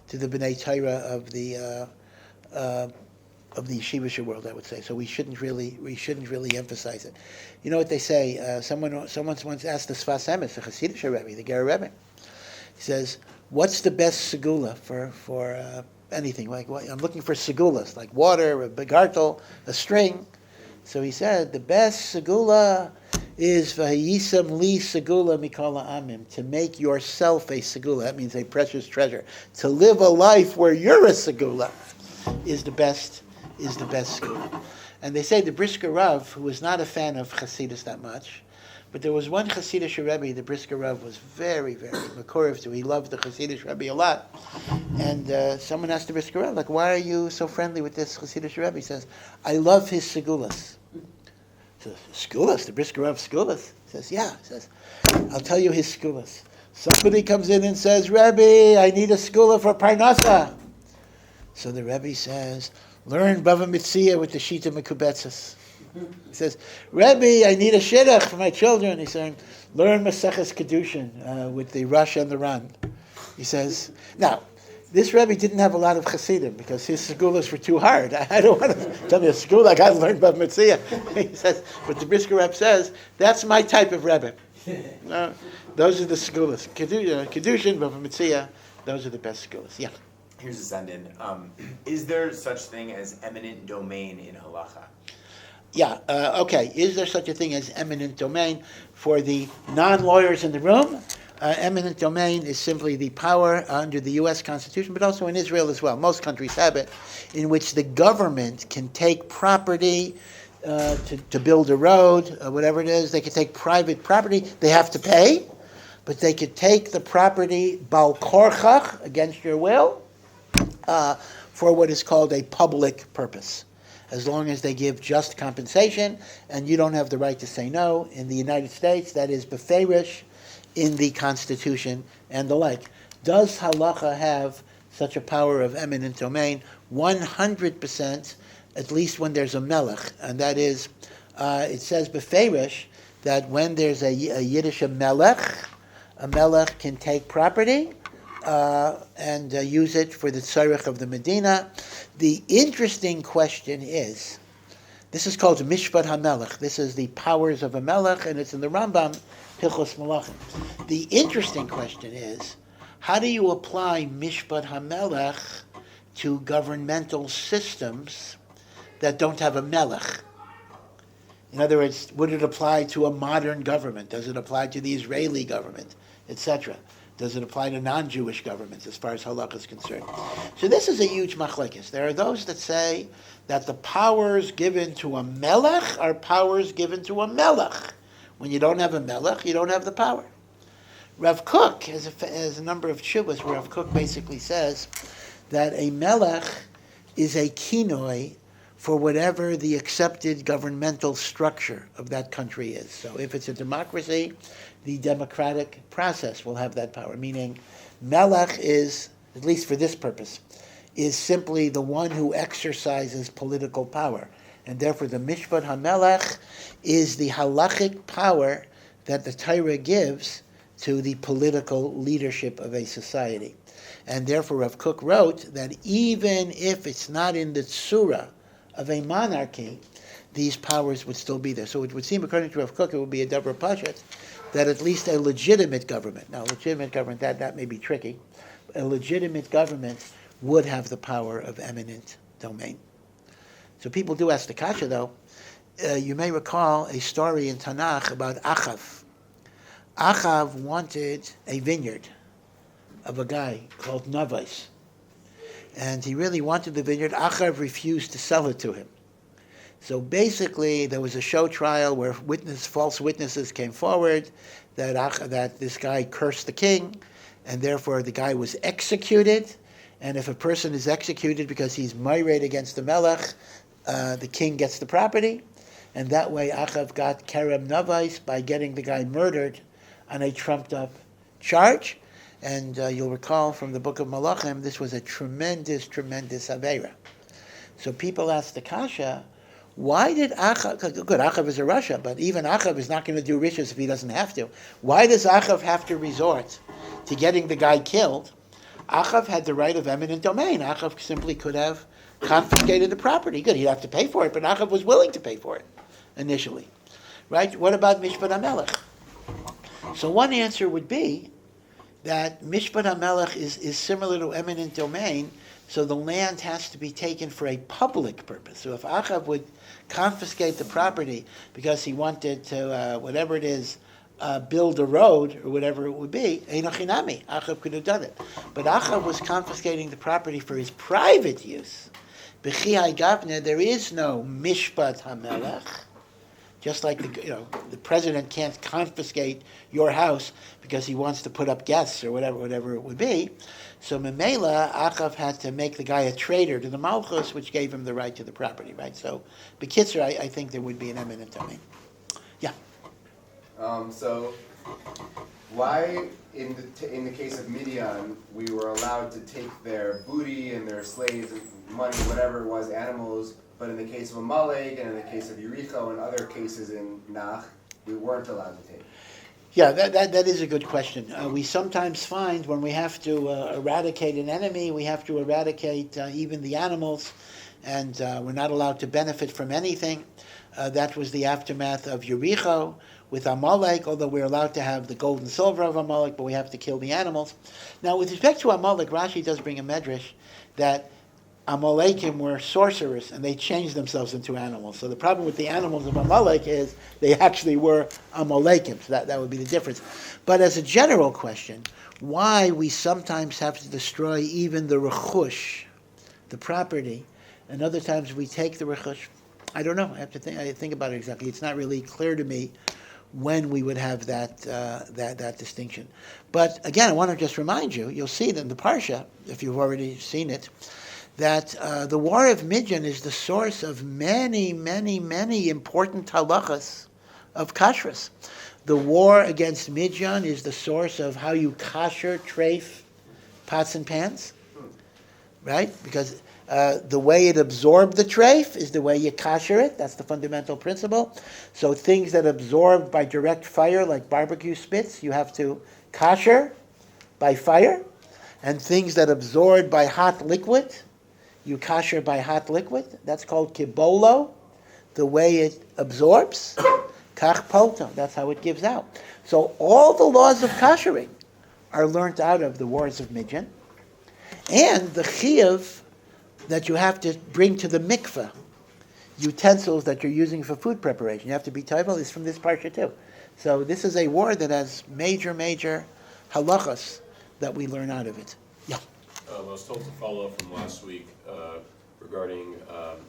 B: the B'nai Torah of the yeshivish world, I would say. So we shouldn't really emphasize it. You know what they say? Someone once asked the Sfas Emes, the Hasidic Rebbe, the Ger Rebbe. He says, "What's the best segula for anything? Like I'm looking for segulas, like water, a begartel, a string." So he said, the best segula is v'hayisam li segula mikol ha'amim, to make yourself a segula. That means a precious treasure. To live a life where you're a segula is the best segula. And they say the Brisker Rav, who was not a fan of Hasidus that much, but there was one Hasidic Rebbe the Brisker Rav was very, very makorev to. He loved the Hasidic Rebbe a lot. And someone asked the Brisker Rav, like, why are you so friendly with this Hasidic Rebbe? He says, I love his segulas. So, segulas, the Brisker Rav segulas? He says, yeah. He says, I'll tell you his segulas. Somebody comes in and says, Rebbe, I need a segula for Parnasa. So the Rebbe says, learn Bava Mitzvah with the Shita Mekubetzes. He says, Rebbe, I need a shidduch for my children. He said, learn Maseches Kedushin with the Rush and the Run. He says, now, this Rebbe didn't have a lot of Chassidim because his segulas were too hard. I don't want to tell me a segula, I got to learn Bava Mitzvah. He says, but the Brisker Rebbe says, that's my type of Rebbe. Those are the segulas. Kedushin, Bava Mitzvah, those are the best segulas. Yeah.
A: Here's a send-in. Is there such thing as eminent domain in halacha?
B: Yeah, okay. Is there such a thing as eminent domain? For the non-lawyers in the room, eminent domain is simply the power under the U.S. Constitution, but also in Israel as well. Most countries have it, in which the government can take property to build a road, whatever it is. They could take private property. They have to pay, but they could take the property bal korchach, against your will, for what is called a public purpose, as long as they give just compensation, and you don't have the right to say no. In the United States, that is beferish in the Constitution and the like. Does halacha have such a power of eminent domain? 100%, at least when there's a melech, and that is, it says beferish that when there's a Yiddish melech, a melech can take property and use it for the tzarech of the Medina. The interesting question is, this is called Mishpat HaMelech. This is the powers of a melech, and it's in the Rambam, Hilchos Malachim. The interesting question is, how do you apply Mishpat HaMelech to governmental systems that don't have a melech? In other words, would it apply to a modern government? Does it apply to the Israeli government, etc.? Does it apply to non-Jewish governments as far as halakha is concerned? So this is a huge machlekes. There are those that say that the powers given to a melech are powers given to a melech. When you don't have a melech, you don't have the power. Rav Kook has a number of tshuvas where Rav Kook basically says that a melech is a kinoi for whatever the accepted governmental structure of that country is. So if it's a democracy, the democratic process will have that power, meaning melech is, at least for this purpose, is simply the one who exercises political power. And therefore the Mishpat HaMelech is the halachic power that the Torah gives to the political leadership of a society. And therefore Rav Kook wrote that even if it's not in the tzura of a monarchy, these powers would still be there. So it would seem, according to Rav Kook, it would be a davar pashat that at least a legitimate government, now legitimate government, that may be tricky, a legitimate government would have the power of eminent domain. So people do ask the kasha though. You may recall a story in Tanach about Achav. Achav wanted a vineyard of a guy called Navais. And he really wanted the vineyard. Achav refused to sell it to him. So basically, there was a show trial where false witnesses came forward that this guy cursed the king, and therefore the guy was executed. And if a person is executed because he's myrate against the melech, the king gets the property. And that way Achav got kerem navais by getting the guy murdered on a trumped-up charge. And you'll recall from the book of Malachim, this was a tremendous, tremendous aveira. So people ask the kasha, why did Achav, good, Achav is a Rasha, but even Achav is not going to do riches if he doesn't have to. Why does Achav have to resort to getting the guy killed? Achav had the right of eminent domain. Achav simply could have confiscated the property. Good, he'd have to pay for it, but Achav was willing to pay for it initially. Right? What about Mishpat HaMelech? So one answer would be that Mishpat HaMelech is similar to eminent domain, so the land has to be taken for a public purpose. So if Achav would confiscate the property because he wanted to, whatever it is, build a road or whatever it would be, Einochinami, Achav could have done it. But Achav was confiscating the property for his private use. B'chi Gavne, there is no Mishpat HaMelech. Just like the president can't confiscate your house because he wants to put up guests or whatever it would be. So Memela, Achav had to make the guy a traitor to the Malchus, which gave him the right to the property, right? So, B'kitzur, I think there would be an eminent domain. Yeah.
E: So, why in the case of Midian, we were allowed to take their booty and their slaves, money, whatever it was, animals, but in the case of Amalek and in the case of Yericho and other cases in Nach, we weren't allowed to take?
B: Yeah, that is a good question. We sometimes find when we have to eradicate an enemy, we have to eradicate even the animals, and we're not allowed to benefit from anything. That was the aftermath of Yericho with Amalek, although we're allowed to have the gold and silver of Amalek, but we have to kill the animals. Now, with respect to Amalek, Rashi does bring a medrash that Amalekim were sorcerers, and they changed themselves into animals. So the problem with the animals of Amalek is they actually were Amalekim. So that would be the difference. But as a general question, why we sometimes have to destroy even the rechush, the property, and other times we take the rechush. I don't know. I have to think about it exactly. It's not really clear to me when we would have that distinction. But again, I want to just remind you, you'll see that in the Parsha, if you've already seen it, that the war of Midian is the source of many, many, many important halachas of kashrus. The war against Midian is the source of how you kasher, treif, pots and pans, right? Because the way it absorbed the treif is the way you kasher it. That's the fundamental principle. So things that absorb by direct fire, like barbecue spits, you have to kasher by fire. And things that absorb by hot liquid, you kasher by hot liquid. That's called kibolo, the way it absorbs. Kach polto, that's how it gives out. So all the laws of kashering are learnt out of the wars of Midian. And the chiyuv that you have to bring to the mikveh, utensils that you're using for food preparation, you have to be toivel, is from this parsha too. So this is a war that has major, major halachas that we learn out of it. Yeah.
I: I was told to follow up from last week regarding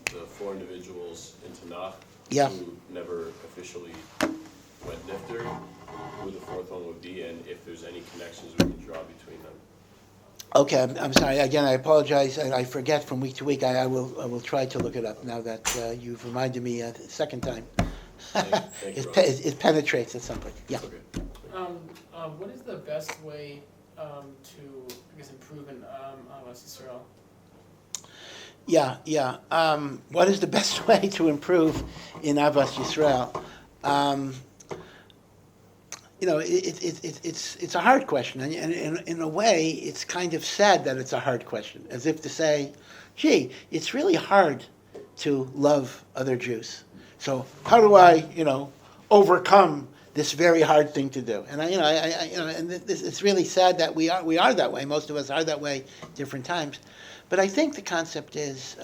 I: the 4 individuals in Tanach who never officially went nifter, who the 4th one would be, and if there's any connections we can draw between them.
B: Okay, I'm sorry. Again, I apologize. I forget from week to week. I will try to look it up now that you've reminded me a second time.
I: Thank you,
B: It penetrates at some point. Yeah.
I: Okay.
J: What is the best way to, I guess, improve in Ahavas Yisroel?
B: Yeah. What is the best way to improve in Ahavas Yisroel? It's a hard question, and in a way, it's kind of sad that it's a hard question, as if to say, gee, it's really hard to love other Jews. So how do I, overcome this very hard thing to do? And it's really sad that we are that way. Most of us are that way at different times. But I think the concept is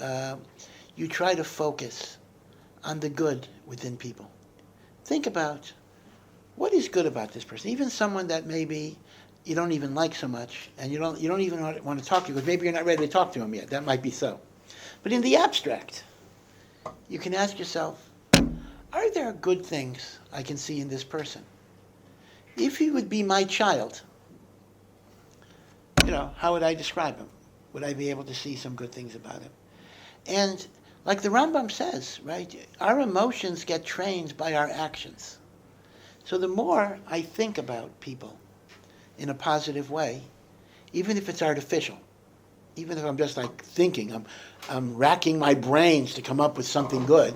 B: you try to focus on the good within people. Think about what is good about this person, even someone that maybe you don't even like so much, and you don't even want to talk to, because maybe you're not ready to talk to him yet. That might be so. But in the abstract, you can ask yourself, are there good things I can see in this person? If he would be my child, how would I describe him? Would I be able to see some good things about him? And like the Rambam says, right, our emotions get trained by our actions. So the more I think about people in a positive way, even if it's artificial, even if I'm just like thinking, I'm racking my brains to come up with something good,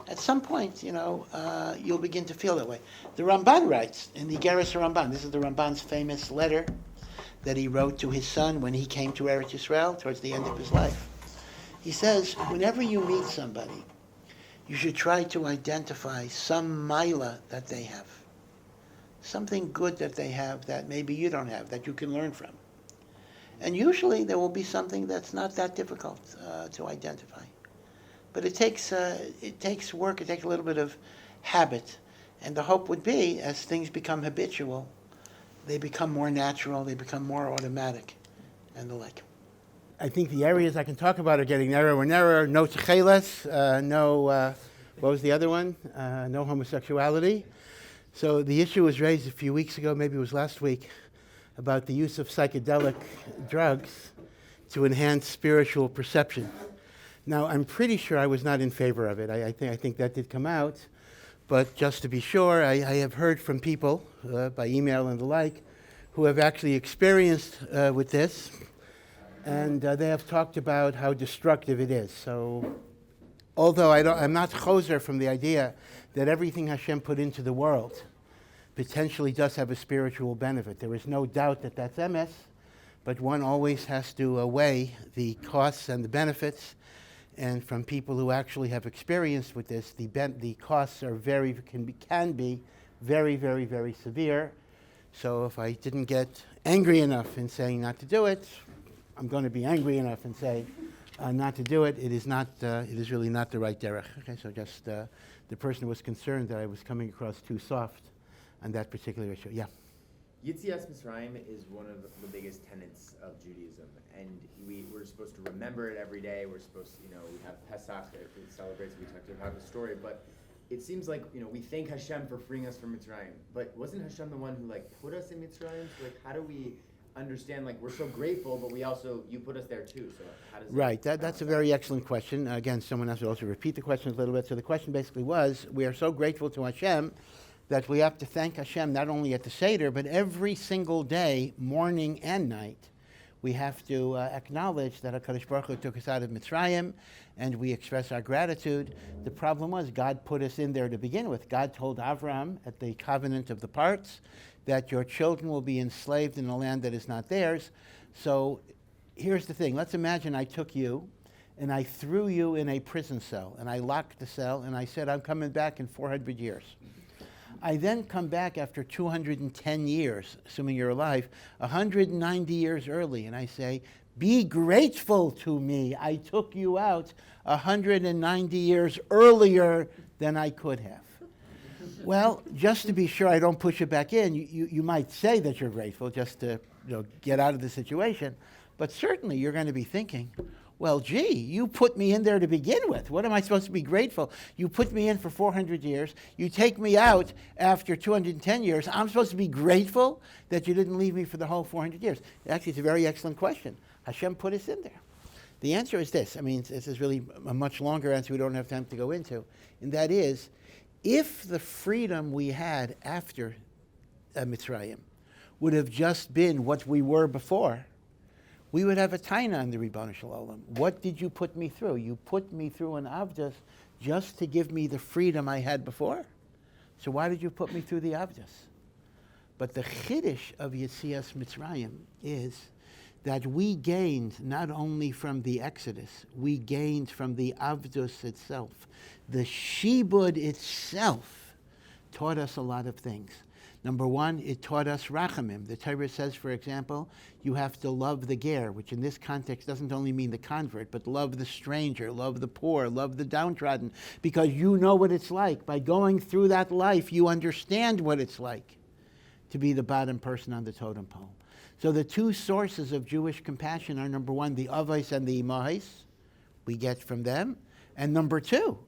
B: at some point, you'll begin to feel that way. The Ramban writes in the Geras Ramban, this is the Ramban's famous letter that he wrote to his son when he came to Eretz Yisrael towards the end of his life. He says, whenever you meet somebody, you should try to identify some maila that they have. Something good that they have that maybe you don't have, that you can learn from. And usually there will be something that's not that difficult to identify. But it takes work, it takes a little bit of habit. And the hope would be, as things become habitual, they become more natural, they become more automatic, and the like. I think the areas I can talk about are getting narrower and narrower. No tcheles, what was the other one? No homosexuality. So the issue was raised a few weeks ago, maybe it was last week, about the use of psychedelic drugs to enhance spiritual perception. Now, I'm pretty sure I was not in favor of it. I think that did come out. But just to be sure, I have heard from people, by email and the like, who have actually experienced with this. And they have talked about how destructive it is. So, although I'm not choser from the idea that everything Hashem put into the world potentially does have a spiritual benefit. There is no doubt that that's emes, but one always has to weigh the costs and the benefits. And from people who actually have experience with this, the costs are can be very, very, very severe. So if I didn't get angry enough in saying not to do it, I'm going to be angry enough and say not to do it. It is not. It is really not the right derech. Okay, so just the person was concerned that I was coming across too soft on that particular issue. Yeah.
A: Yitzias Mitzrayim is one of the biggest tenets of Judaism, and we're supposed to remember it every day. We're supposed to, we have Pesach, it celebrates, we talked about the story, but it seems like, we thank Hashem for freeing us from Mitzrayim, but wasn't Hashem the one who, put us in Mitzrayim? So, how do we understand, we're so grateful, but we also, you put us there too, so how does
B: Right, that's a very excellent question. Again, someone else will also repeat the question a little bit. So the question basically was, we are so grateful to Hashem that we have to thank Hashem not only at the Seder, but every single day, morning and night. We have to acknowledge that HaKadosh Baruch Hu took us out of Mitzrayim, and we express our gratitude. The problem was God put us in there to begin with. God told Avraham at the covenant of the parts that your children will be enslaved in a land that is not theirs. So here's the thing. Let's imagine I took you and I threw you in a prison cell, and I locked the cell, and I said, I'm coming back in 400 years. I then come back after 210 years, assuming you're alive, 190 years early, and I say, be grateful to me. I took you out 190 years earlier than I could have. Well, just to be sure I don't push it back in, you might say that you're grateful just to get out of the situation, but certainly you're going to be thinking, well, gee, you put me in there to begin with. What am I supposed to be grateful? You put me in for 400 years. You take me out after 210 years. I'm supposed to be grateful that you didn't leave me for the whole 400 years. Actually, it's a very excellent question. Hashem put us in there. The answer is this. This is really a much longer answer we don't have time to go into. And that is, if the freedom we had after Mitzrayim would have just been what we were before, we would have a taina on the Ribbon Shalom. What did you put me through? You put me through an avdus just to give me the freedom I had before. So why did you put me through the avdus? But the chiddush of Yetzias Mitzrayim is that we gained not only from the Exodus, we gained from the avdus itself. The shibud itself taught us a lot of things. Number one, it taught us rachamim. The Torah says, for example, you have to love the ger, which in this context doesn't only mean the convert, but love the stranger, love the poor, love the downtrodden, because you know what it's like. By going through that life, you understand what it's like to be the bottom person on the totem pole. So the two sources of Jewish compassion are, number one, the avos and the imahos we get from them, and number two,